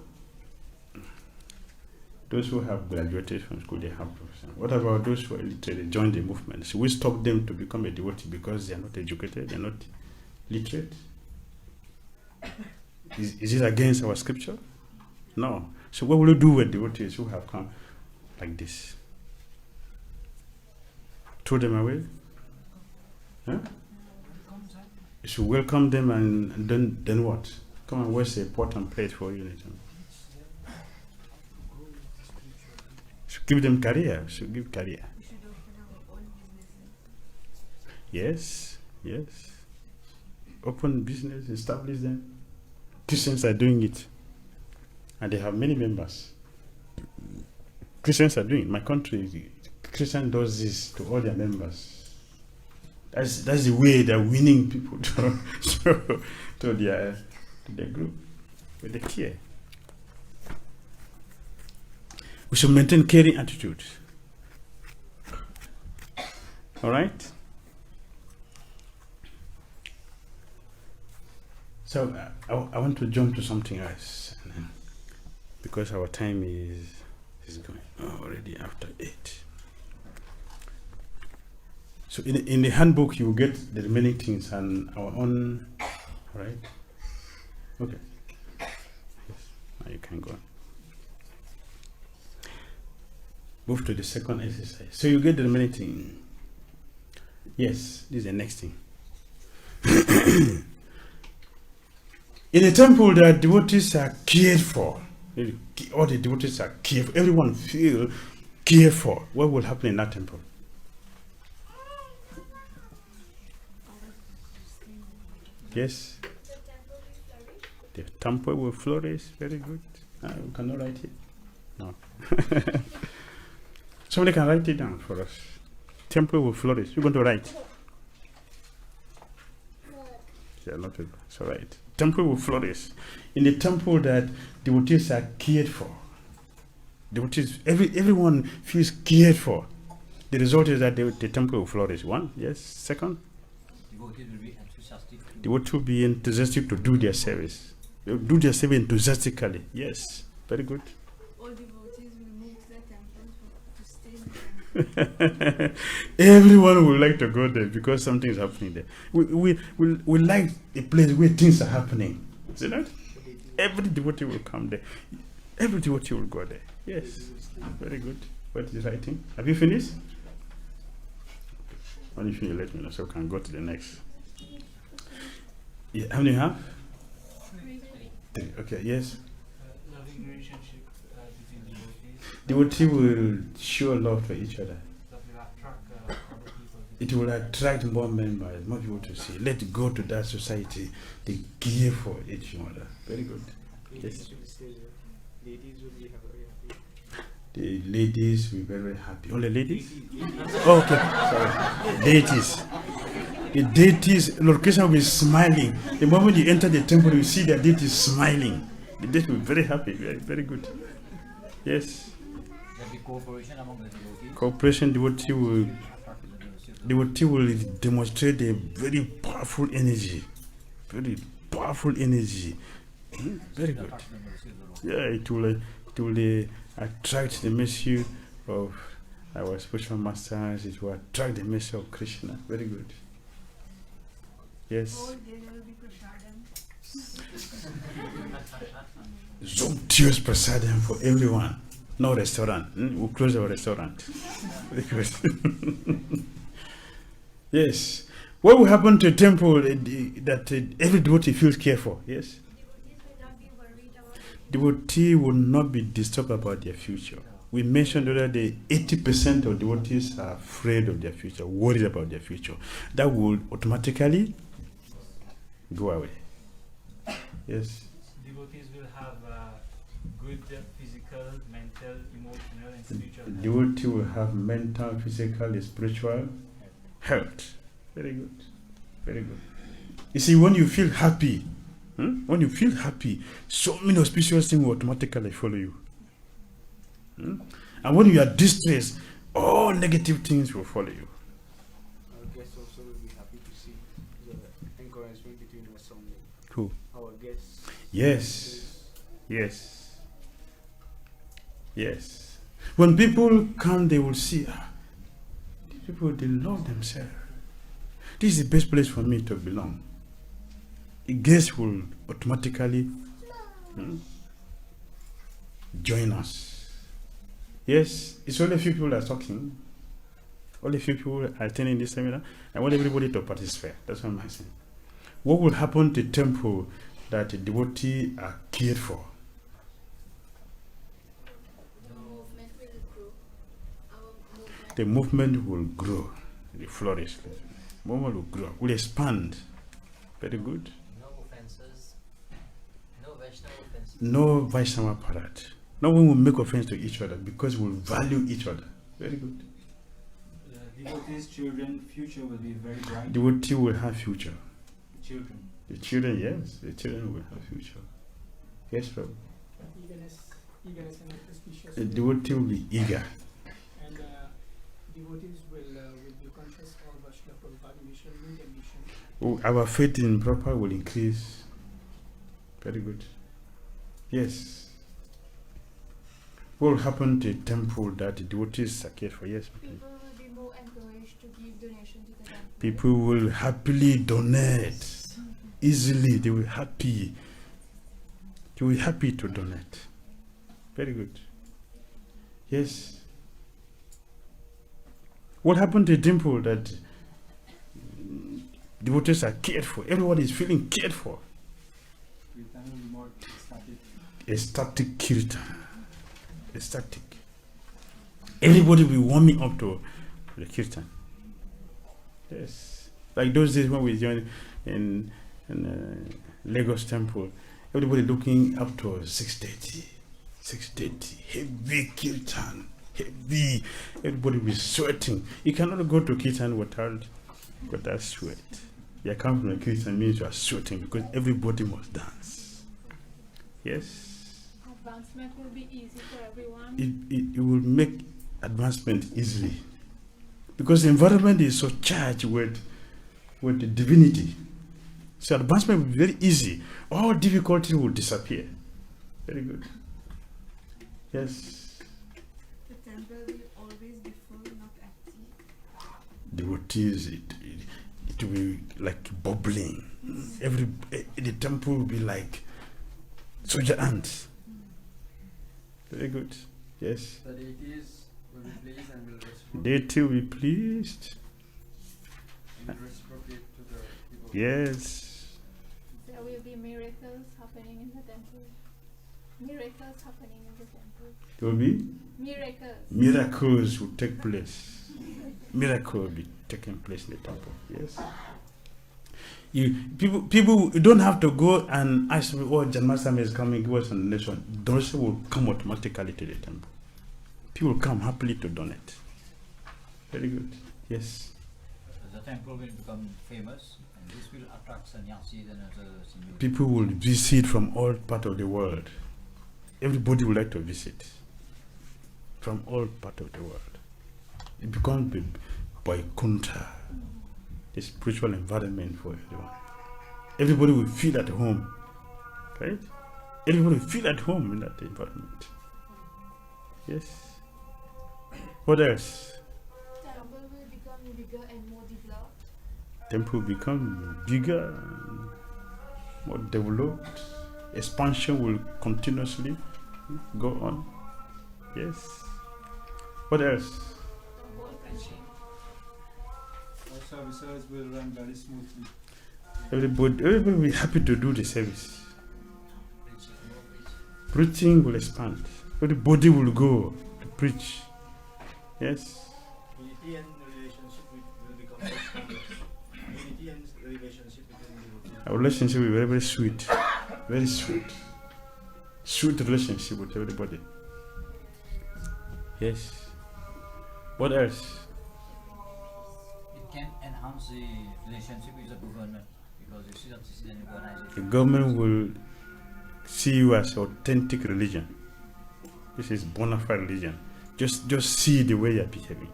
those who have graduated from school, they have profession. What about those who are illiterate, they join the movement? Should we stop them to become a devotee because they are not educated, they are not literate? Is it against our scripture? No. So what will you do with devotees who have come like this? Throw them away? Huh? You should welcome them and then what? Come and wash a pot and plate for you. Should give them career. Should give career. We should open our own businesses. Yes, yes. Open business, establish them. Christians are doing it. And they have many members. Christians are doing it. My country, Christian does this to all their members. That's the way they're winning people to their group with the care. We should maintain caring attitude. All right. So I want to jump to something else, because our time is going already after 8. So in the handbook you will get the remaining things and our own. All right. Okay. Yes. Now you can go on. Move to the second exercise. So you get the remaining thing. Yes, this is the next thing. In a temple, the devotees are cared for. All the devotees are cared for. Everyone feel cared for. What will happen in that temple? Yes. The temple will flourish. Very good. You cannot write it. No. Somebody can write it down for us. Temple will flourish. You're going to write. Yeah, not it. It's all right. Temple will flourish. In the temple that devotees are cared for. Devotees, everyone feels cared for. The result is that the temple will flourish. 1, yes. 2nd, Devotees will be enthusiastic. devotees will be enthusiastic to do their service. They will do their service enthusiastically. Yes. Very good. All devotees will move to the temple to stay in the temple. Everyone would like to go there because something is happening there. We like a place where things are happening. See that? Every devotee will come there. Every devotee will go there. Yes. Very good. What is writing? Have you finished? Only if you let me know so we can go to the next. Yeah, how many you have? 3. Okay, yes. Loving relationship between devotees. Devotee will show love for each other. That will attract other people. It will attract more members, more people to see. Let's go to that society. They care for each other. Very good. Yes. Ladies will be very happy. The ladies will be very happy. Only ladies? Oh, okay. Sorry. Deities. The deities, Lord Krishna will be smiling. The moment you enter the temple, you see the deities smiling. The deities will be very happy. Very, very good. Yes. There'll be cooperation among the devotees. Cooperation, devotee will demonstrate a very powerful energy. Very powerful energy. Very good. Yeah, it will attract the mercy of our spiritual masters. It will attract the mercy of Krishna. Very good. Yes. Whole day there will be prasadam. Sumptuous prasadam for everyone. No restaurant. We'll close our restaurant. Very good. Yes. What will happen to a temple that every devotee feels cared for? Yes. Devotee will not be disturbed about their future. We mentioned earlier that 80% of devotees are afraid of their future, worried about their future. That will automatically go away. Yes. Devotees will have good physical, mental, emotional, and spiritual health. Devotee will have mental, physical, and spiritual health. Very good. Very good. You see, when you feel happy, when you feel happy, so many auspicious things will automatically follow you. And when you are distressed, all negative things will follow you. Our guests also will be happy to see the encouragement between us only. Who? Our guests. Yes. Yes. Yes. When people come, they will see, these people, they love themselves. This is the best place for me to belong. The guests will automatically join us. Yes, it's only a few people are talking. Only a few people are attending this seminar. I want everybody to participate. That's what I'm saying. What will happen to the temple that the devotees are cared for? The movement will grow. Our movement. The movement will grow. Will flourish. Movement will grow. Will expand. Very good. No offenses. No Vaishnava offenses. No Vaishnava parade. No one will make offense to each other because we will value each other. Very good. Devotees' children, future will be very bright. Devotee will have future. Children. The children, yes, the children will have future. Yes, Prabhu. Eagerness and auspicious. The devotee will be eager. And devotees will be conscious of Srila Prabhupada mission, meet and mission. Oh, our faith in Prabhupada will increase. Very good. Yes. What will happen to a temple that the devotees are cared for? Yes, please. People will be more encouraged to give donation to the temple. People will happily donate. Easily, they will be happy. They will be happy to donate. Very good. Yes. What happened to the temple that devotees are cared for? Everyone is feeling cared for. Kirtan will be more static. A static kirtan. A static. Everybody will be warming up to the kirtan. Yes. Like those days when we joined in Lagos temple, everybody looking up to 6:30. 6:30. Heavy kirtan. Heavy. Everybody will be sweating. You cannot go to kirtan without sweat. You come from a kirtan means you are sweating because everybody must dance. Yes. Advancement will be easy for everyone. It will make advancement easily because the environment is so charged with the divinity. So advancement will be very easy. All difficulty will disappear. Very good. Yes. The temple will always be full, not empty. Devotees, it will be like bubbling. The temple will be like soldier ants. Very good. Yes. The deities will be pleased and will respond. Deity will be pleased. and reciprocate to the devotees. Yes. There will be miracles happening in the temple. Miracles happening in the temple. There will be Miracles. miracles will take place. Miracle will be taking place in the temple. Yes. People you don't have to go and ask me, oh, Janmasami is coming, give us a donation. Donation will come automatically to the temple. People come happily to donate. Very good. Yes. The temple will become famous, and this will attract sannyasis and other seniors. People will visit from all parts of the world. Everybody would like to visit from all parts of the world. It becomes Vaikuntha, the spiritual environment for everyone. Everybody will feel at home, right? Everybody will feel at home in that environment. Yes. What else? Temple will become bigger and more developed. Temple will become bigger, more developed. Expansion will continuously go on. Yes. What else? The whole country. All services will run very smoothly. Everybody will be happy to do the service. Preaching will expand. Everybody will go to preach. Yes. Unity and relationship will become more stronger. Unity and relationship between devotees. Our relationship will be very, very sweet. Very sweet. Sweet relationship with everybody. Yes. What else? It can enhance the relationship with the government, because you see that this is an organization. The government will see you as authentic religion. This is bona fide religion. Just see the way you're behaving.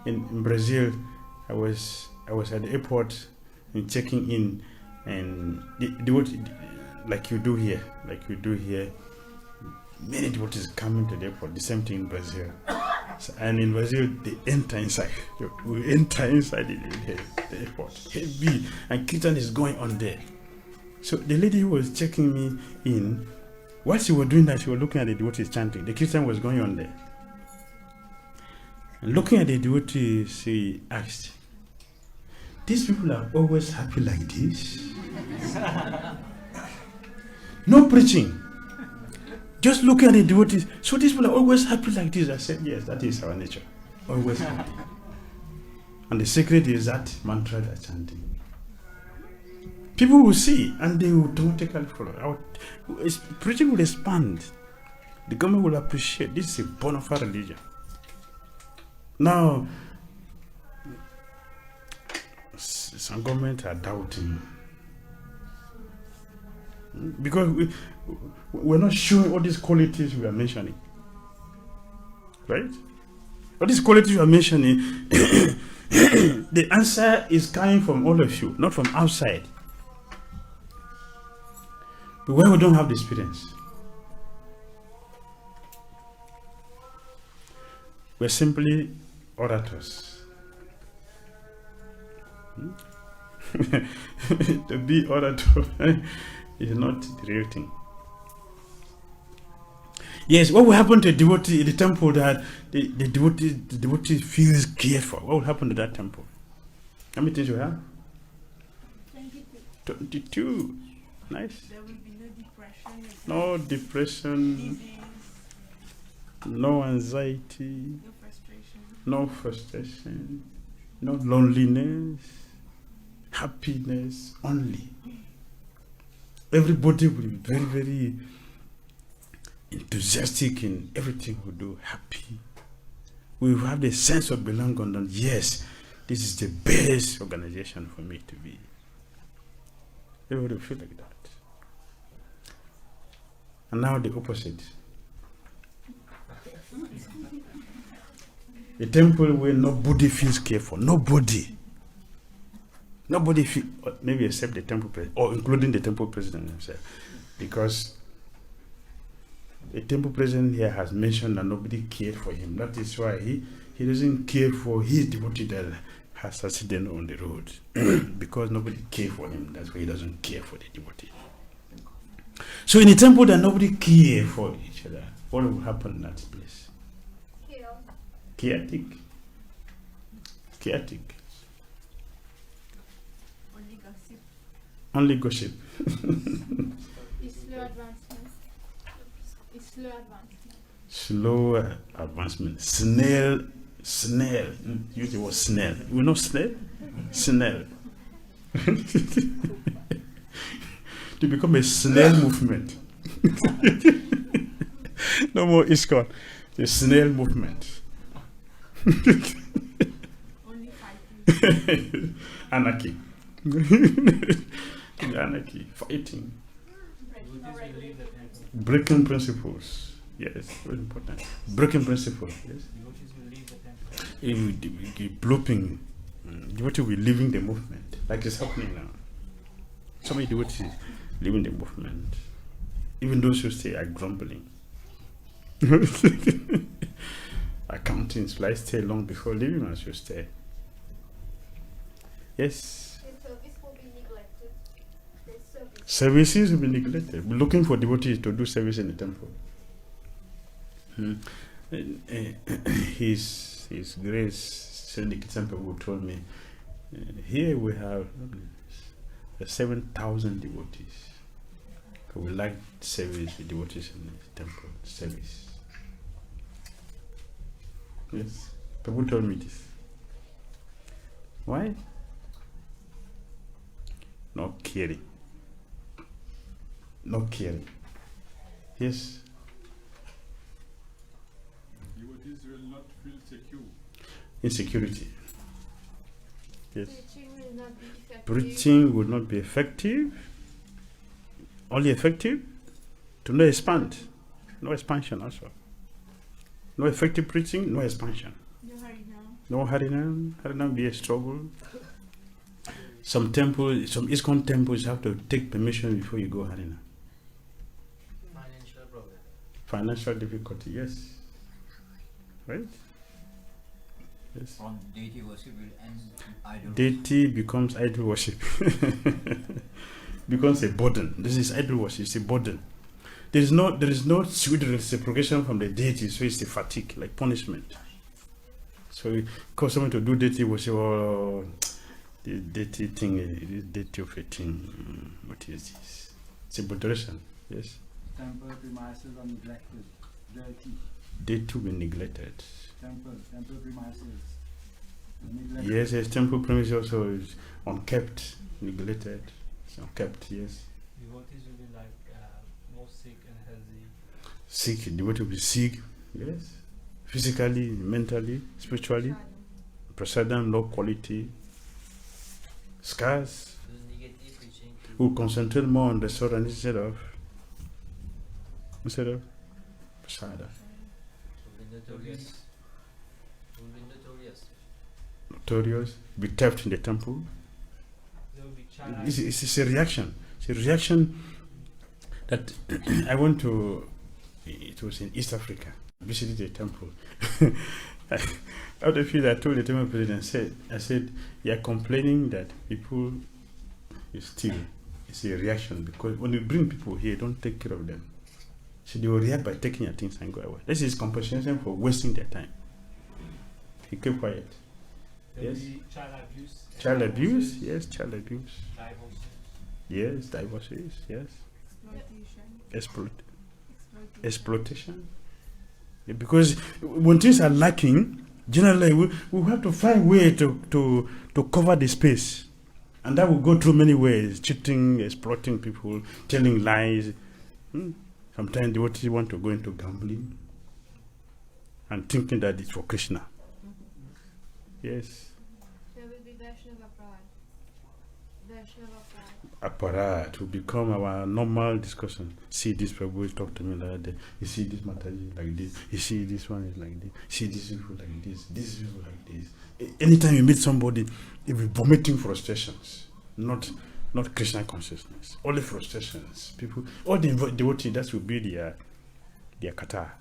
In Brazil, I was at the airport and checking in, and like you do here, many devotees coming to the airport. The same thing in Brazil. So, and in Brazil, they enter inside. We enter inside the airport. Heavy, and Kirtan is going on there. So the lady who was checking me in, while she was doing that, she was looking at the devotees chanting. The Kirtan was going on there. And looking at the devotees, she asked, "These people are always happy like this? No preaching. Just looking at the devotees. So these people are always happy like this." I said, "Yes, that is our nature. Always happy." And the secret is that mantra they are chanting. People will see and they will automatically follow. Preaching will expand. The government will appreciate this is a bona fide religion. Now, some government are doubting. Because we're not showing all these qualities we are mentioning. Right? All these qualities we are mentioning, the answer is coming from all of you, not from outside. But where we don't have the experience, we're simply orators. To be orator is not the real thing. Yes, what will happen to a devotee in the temple that the devotee feels cared for? What will happen to that temple? How many things you have? 22. Nice. There will be no depression, disease, no anxiety, no frustration, no loneliness, happiness only. Everybody will be very, very enthusiastic in everything we do, happy. We will have the sense of belonging, and yes, this is the best organization for me to be. Everybody will feel like that. And now the opposite. A temple where nobody feels cared for. Nobody feels, maybe except the temple president, or including the temple president himself. Because the temple president here has mentioned that nobody cared for him. That is why he doesn't care for his devotee that has accident on the road. Because nobody cares for him. That's why he doesn't care for the devotee. So in a temple that nobody cares for each other, what will happen in that place? Chaos. Chaotic. Only gossip. Is slow advancement. Is slow advancement. Slow advancement. Snail. Use the word snail. You know snail? Snail. To become a snail movement. No more ISKCON. A snail movement. Only fighting. Anarchy. Anarchy. Fighting. Devotees will leave the temple. Breaking principles. Yes, very important. Breaking principles. Yes. Devotees will leave the temple. Blooping. Devotee will be leaving the movement. Like it's happening now. So many devotees leaving the movement. Even those who stay are grumbling. Accountants, will I stay long before leaving or should stay? Yes. The service will be neglected. The service. Services will be neglected. We're looking for devotees to do service in the temple. His Grace Syndic Temple who told me, here we have 7,000 devotees. We like service, the devotees in the temple, service. Yes, people told me this. Why? Not caring. Not caring. Yes. Devotees will not feel secure. Insecurity. Yes. Preaching will not be effective. Preaching will not be effective. Only effective to no expand. No expansion also. No effective preaching, no expansion. No Harinam. No Harinam. Harinam be a struggle. Some temples, some ISKCON temples have to take permission before you go Harinam. Financial problem. Financial difficulty, yes. Right? Yes. From deity worship will end in idol Deity becomes idol worship. Becomes a burden. This is idol worship, it's a burden. There is no sweet reciprocation from the deity, so it's a fatigue, like punishment. So you call someone to do deity worship, or the deity thing, this deity of a thing, what is this? It's a botheration, yes. Temple premises are neglected. Dirty. Deity will be neglected. Temple premises. Neglected. Yes, temple premises also is unkept, neglected. It's unkept, yes. Devotees will be like more sick and healthy. Sick, devotee will be sick, yes. Physically, mentally, spiritually. Prasadam, low quality. Scars. Negative preaching. Who concentrate more on the soul instead of prasada. Notorious. Will be notorious. Notorious, be theft in the temple. There will be child. It's a reaction. It's a reaction that I went to. It was in East Africa. Visited the temple. Out of it, I told the temple president. I said, you are complaining that people steal. It's a reaction because when you bring people here, don't take care of them. So they will react by taking your things and go away. This is compensation for wasting their time. He kept quiet. There will Yes. be child abuse. Child abuse, yes. Child abuse, Divorces. yes. Divorces, yes. Exploitation. Exploitation. Yeah, because when things are lacking, generally we have to find a way to cover the space, and that will go through many ways: cheating, exploiting people, telling lies. Sometimes devotees want to go into gambling and thinking that it's for Krishna. Yes. There will be Vaishnava pride. Vaishnava pride. Apparat will become our normal discussion. See, this Prabhu talk to me like that. You see this Mataji like this. You see this one is like this. See this people like this. This people like this. Anytime you meet somebody, you'll be vomiting frustrations, not Krishna consciousness. Only frustrations. People, all the devotees, that will be their kata.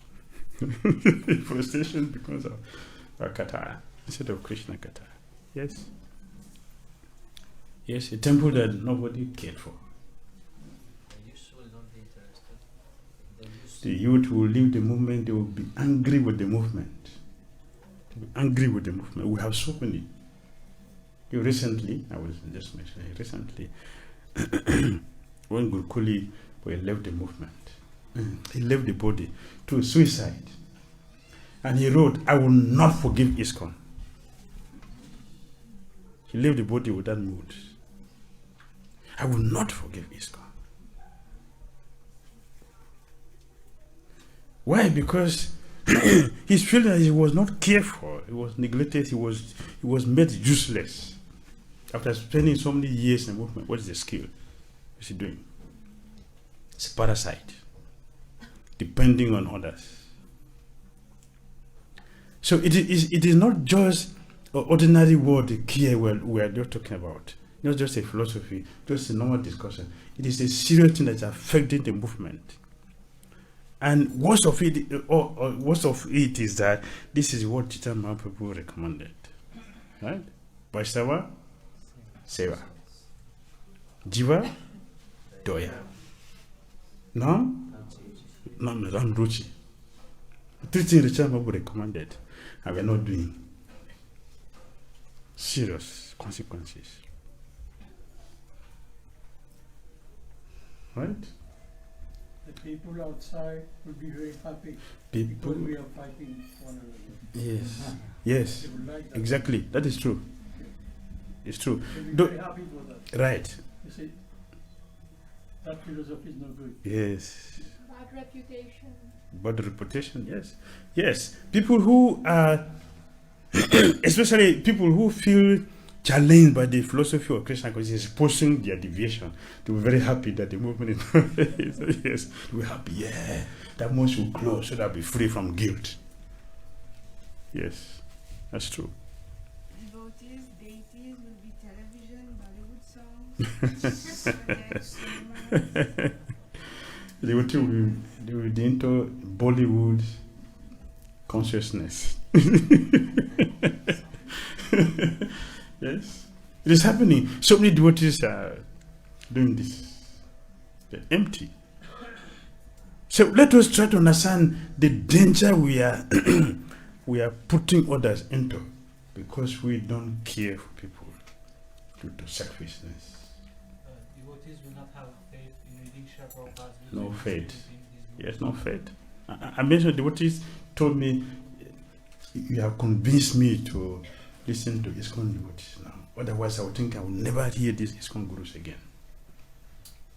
Frustration becomes a kata instead of Krishna kata. Yes. Yes, a temple that nobody cared for. The youth will not be interested. The youth will leave the movement, they will be angry with the movement. They will be angry with the movement. We have so many. Recently, I was just mentioning, recently, when Gurukuли left the movement, he left the body to suicide. And he wrote, I will not forgive ISKCON. He left the body with that mood. I will not forgive ISKCON. Why? Because he felt that he was not cared for, he was neglected, he was made useless. After spending so many years in the movement, what is the skill? What is he doing? It's a parasite, depending on others. So it is not just an ordinary word, the key we are just talking about. Not just a philosophy, just a normal discussion. It is a serious thing that's affecting the movement. And worst of it is that this is what 𝐶𝐻 Mahaprabhu recommended. Right? Vaishnava, Seva. Jiva, Doya. No? No, Ruchi. Three things 𝐶𝐻 Mahaprabhu recommended, and we are not doing. Serious consequences. Right? The people outside will be very happy People, because we are fighting one another. yes, yes, They will like that. exactly. That is true. It's true. They'll be Do- very happy for that. Right. You see, that philosophy is no good. Yes. Bad reputation. Bad reputation. Yes. Yes. People who are, especially people who feel challenged by the philosophy of Krishna because it's posing their deviation, they were very happy that the movement is yes, they were happy, yeah, that must will close so that be free from guilt. Yes, that's true. Devotees, deities will be television, Bollywood songs, cinemas. They will be into Bollywood consciousness. Yes, it is happening. So many devotees are doing this. They're empty. So let us try to understand the danger we are we are putting others into because we don't care for people due to selfishness. Devotees will not have faith in reading Srila Prabhupada's No music, faith. in his Yes, no faith. I mentioned devotees told me, you have convinced me to listen to ISKCON devotees now. Otherwise, I would think I will never hear these ISKCON gurus again.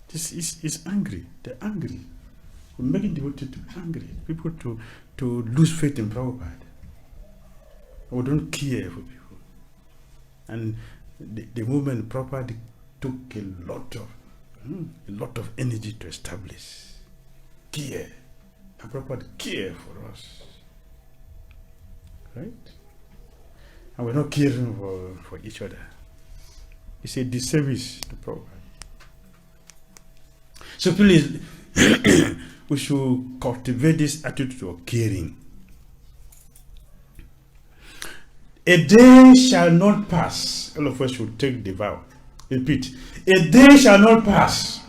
This is angry. They're angry. We're making devotees to be angry. People to lose faith in Prabhupada. We don't care for people. And the movement Prabhupada took a lot of energy to establish. Care. And Prabhupada care for us. Right? And we're not caring for each other. It's a disservice to Prabhupada. So please, we should cultivate this attitude of caring. A day shall not pass. All of us should take the vow. Repeat. A day shall not pass.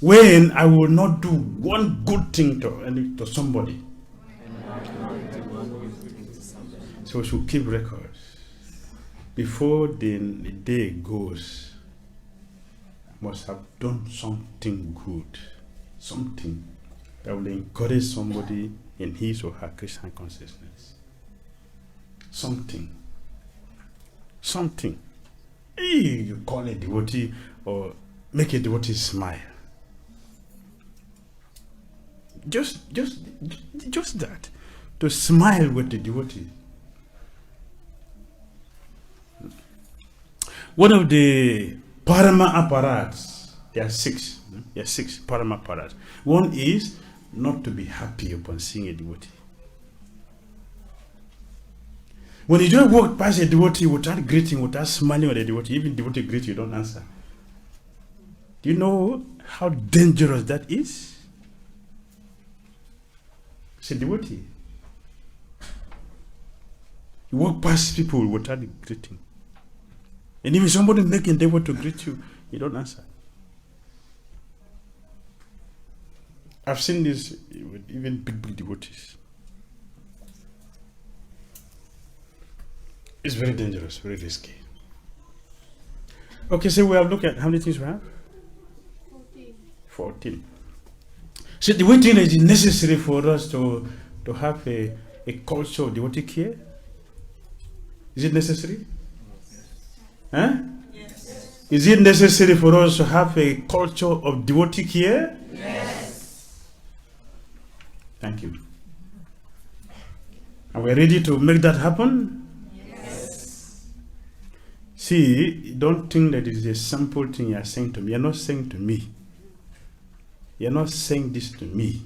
When I will not do one good thing to somebody. So we should keep records. Before the day goes, I must have done something good. Something that will encourage somebody in his or her Krishna consciousness. Something. Something. Hey, you call a devotee or make a devotee smile. Just that. To smile with the devotee. One of the parama apparats, there are six. There are six parama apparats. One is not to be happy upon seeing a devotee. When you just walk past a devotee without greeting, without smiling at a devotee, even devotee greet you, don't answer. Do you know how dangerous that is? It's a devotee. You walk past people without greeting. And if somebody make endeavor to greet you, you don't answer. I've seen this with even big devotees. It's very dangerous, very risky. Okay, so we have looked at how many things we have? 14. 14. So do we think that it is necessary for us to have a culture of devotee care? Is it necessary? Huh? Yes. Is it necessary for us to have a culture of devotee care? Yes. Thank you. Are we ready to make that happen? Yes. See, don't think that it is a simple thing you are saying to me. You are not saying to me. You are not saying this to me.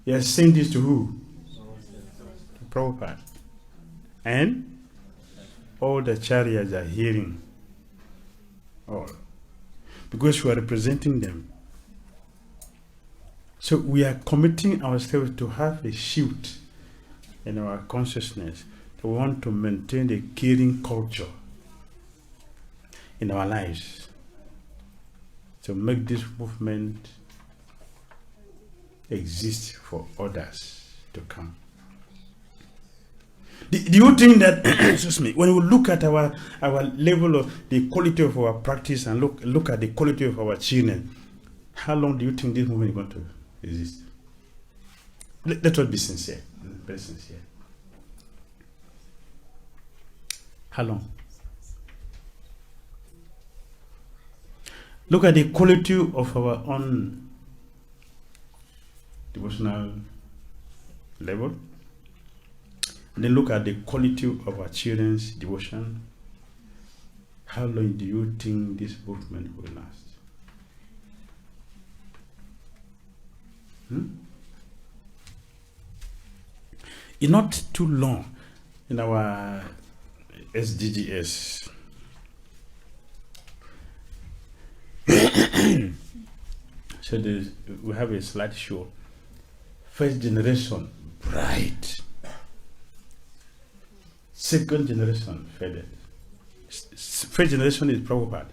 You are saying this to who? To Prabhupada. And all the chariots are hearing. All. Because we are representing them. So we are committing ourselves to have a shift in our consciousness. We want to maintain a caring culture in our lives. To make this movement exist for others to come. Do you think that, excuse me, when we look at our level of the quality of our practice and look at the quality of our children, how long do you think this movement is going to exist? Let us be sincere, very sincere. How long? Look at the quality of our own devotional level. And then look at the quality of our children's devotion. How long do you think this movement will last? It's not too long in our SDGs. So we have a slideshow. First generation, bright. Second generation, faded. First generation is Prabhupada.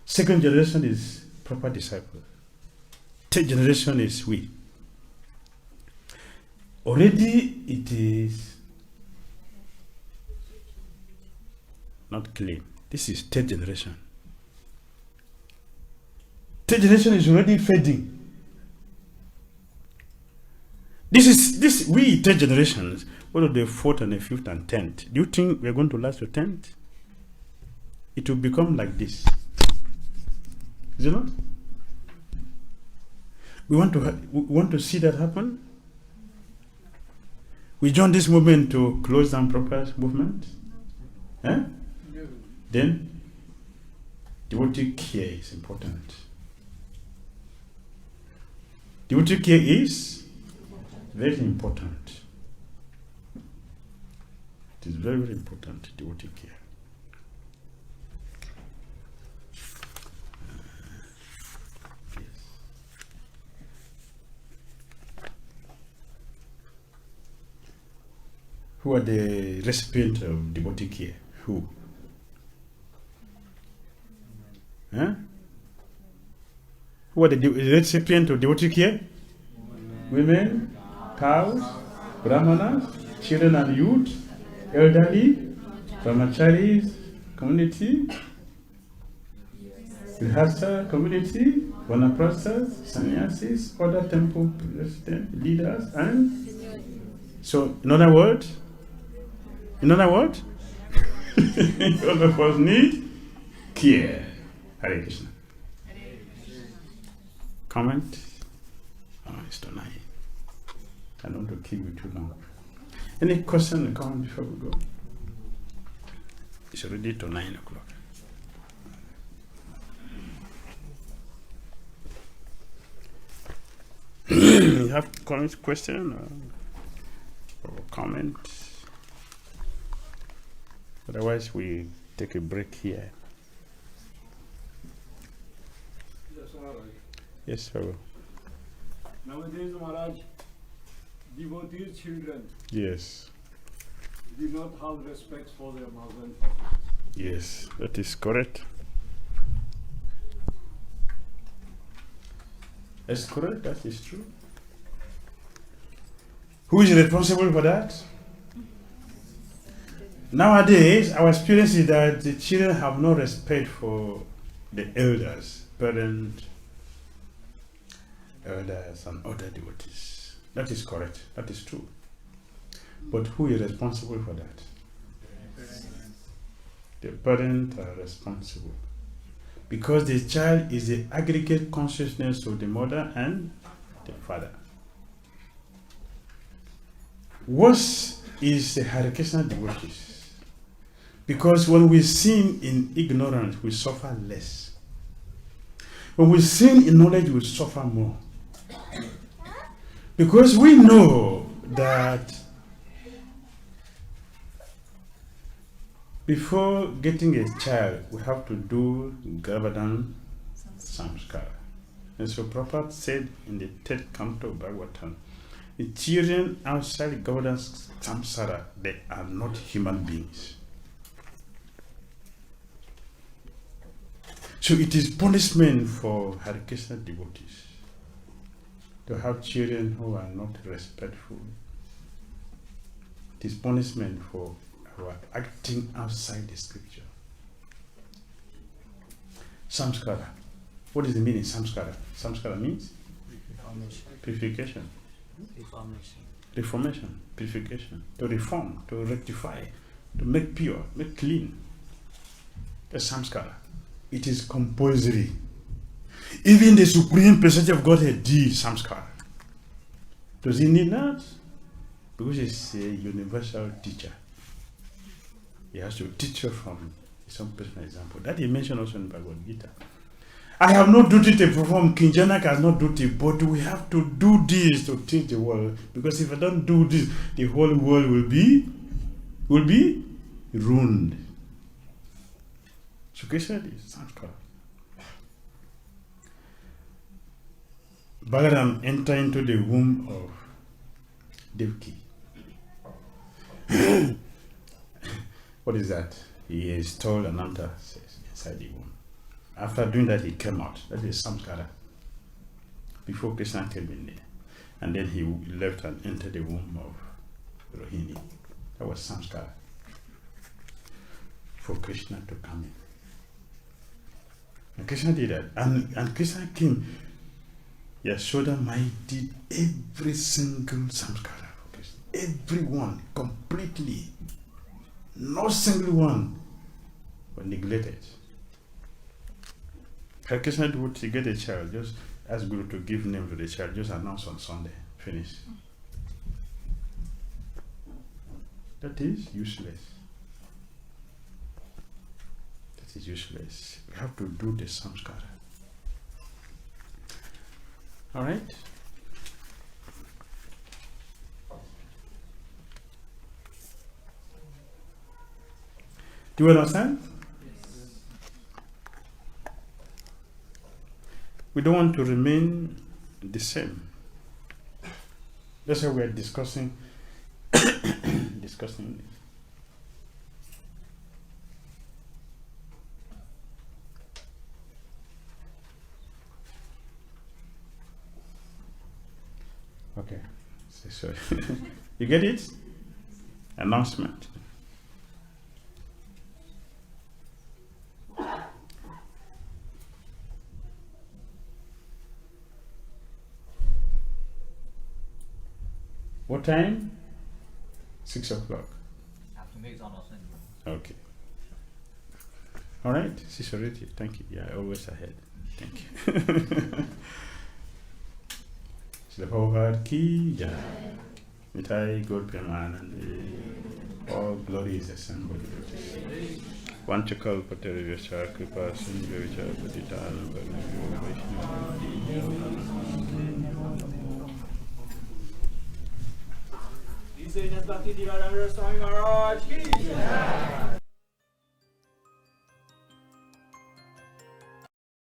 Second generation is proper disciples. Third generation is we. Already it is not clean. This is third generation. Third generation is already fading. We third generations, what are the fourth and the fifth and 10th? Do you think we're going to last to 10th? It will become like this. Is it not? We want to see that happen. We join this movement to close down proper movement. Eh? Then devotee care is important. Devotee care is very important. It is very, very important, devotee care. Yes. Who are the recipients of devotee care? Who? Huh? Who are the recipients of devotee care? Women, cows, brahmanas, children and youth, elderly, brahmacharis, community, grihastha community, vanaprasthas, sannyasis, other temple president, leaders, and so in other words, all of us need care. Hare Krishna. Comment? Oh, it's too 9. I don't want to keep you too long. Any question or comment before we go? It's already to 9 o'clock. You have question or comment? Otherwise, we take a break here. Yes, Pharaoh. Nowadays, Maharaj, devotees' children Yes. do not have respect for their mother and father. Yes, that is correct. That's correct, that is true. Who is responsible for that? Nowadays, our experience is that the children have no respect for the elders, parents, elders, and other devotees. That is correct. That is true. But who is responsible for that? The parents are responsible. Because the child is the aggregate consciousness of the mother and the father. Worse is the Hare Krishna devotees. Because when we sin in ignorance, we suffer less. When we sin in knowledge, we suffer more. Because we know that before getting a child, we have to do Garbhadan Samskara. And so Prabhupada said in the 3rd canto of Bhagavatam, the children outside Garbhadan Samskara, they are not human beings. So it is punishment for Hare Krishna devotees to have children who are not respectful. It is punishment for our acting outside the scripture. Samskara. What is the meaning of samskara? Samskara means purification. Reformation. Purification. To reform, to rectify, to make pure, make clean. That's samskara. It is compulsory. Even the Supreme Personality of Godhead did samskara. Does he need that? Because he's a universal teacher. He has to teach you from his own personal example. That he mentioned also in Bhagavad Gita. I have no duty to perform, King Janak has no duty, but we have to do this to teach the world. Because if I don't do this, the whole world will be ruined. So Krishna is samskara. Balaram entered into the womb of Devotee. What is that? He installed an altar inside the womb. After doing that, he came out. That is samskara. Before Krishna came in there. And then he left and entered the womb of Rohini. That was samskara. For Krishna to come in. And Krishna did that. And Krishna came. Yashoda Mai did every single samskara for Krishna. Everyone, completely. No single one was neglected. Hare Krishna devotee get a child, just ask Guru to give name to the child, just announce on Sunday, finish. That is useless. That is useless. We have to do the samskara. Alright? Do you understand? Yes. We don't want to remain the same. That's why we are discussing discussing this. Okay. So you get it? Announcement. What time? 6 o'clock. Okay. All right, Sisoriti, thank you. Yeah, always ahead. Thank you. Shri Prabhupada ki jai. Mitai Gaur Premanand. All glory is assembled. Vanchakal Patarivyacha Kripa Sindhyavicha Patitana Bhakti Dhira Damodara Swami Maharaj ki jai.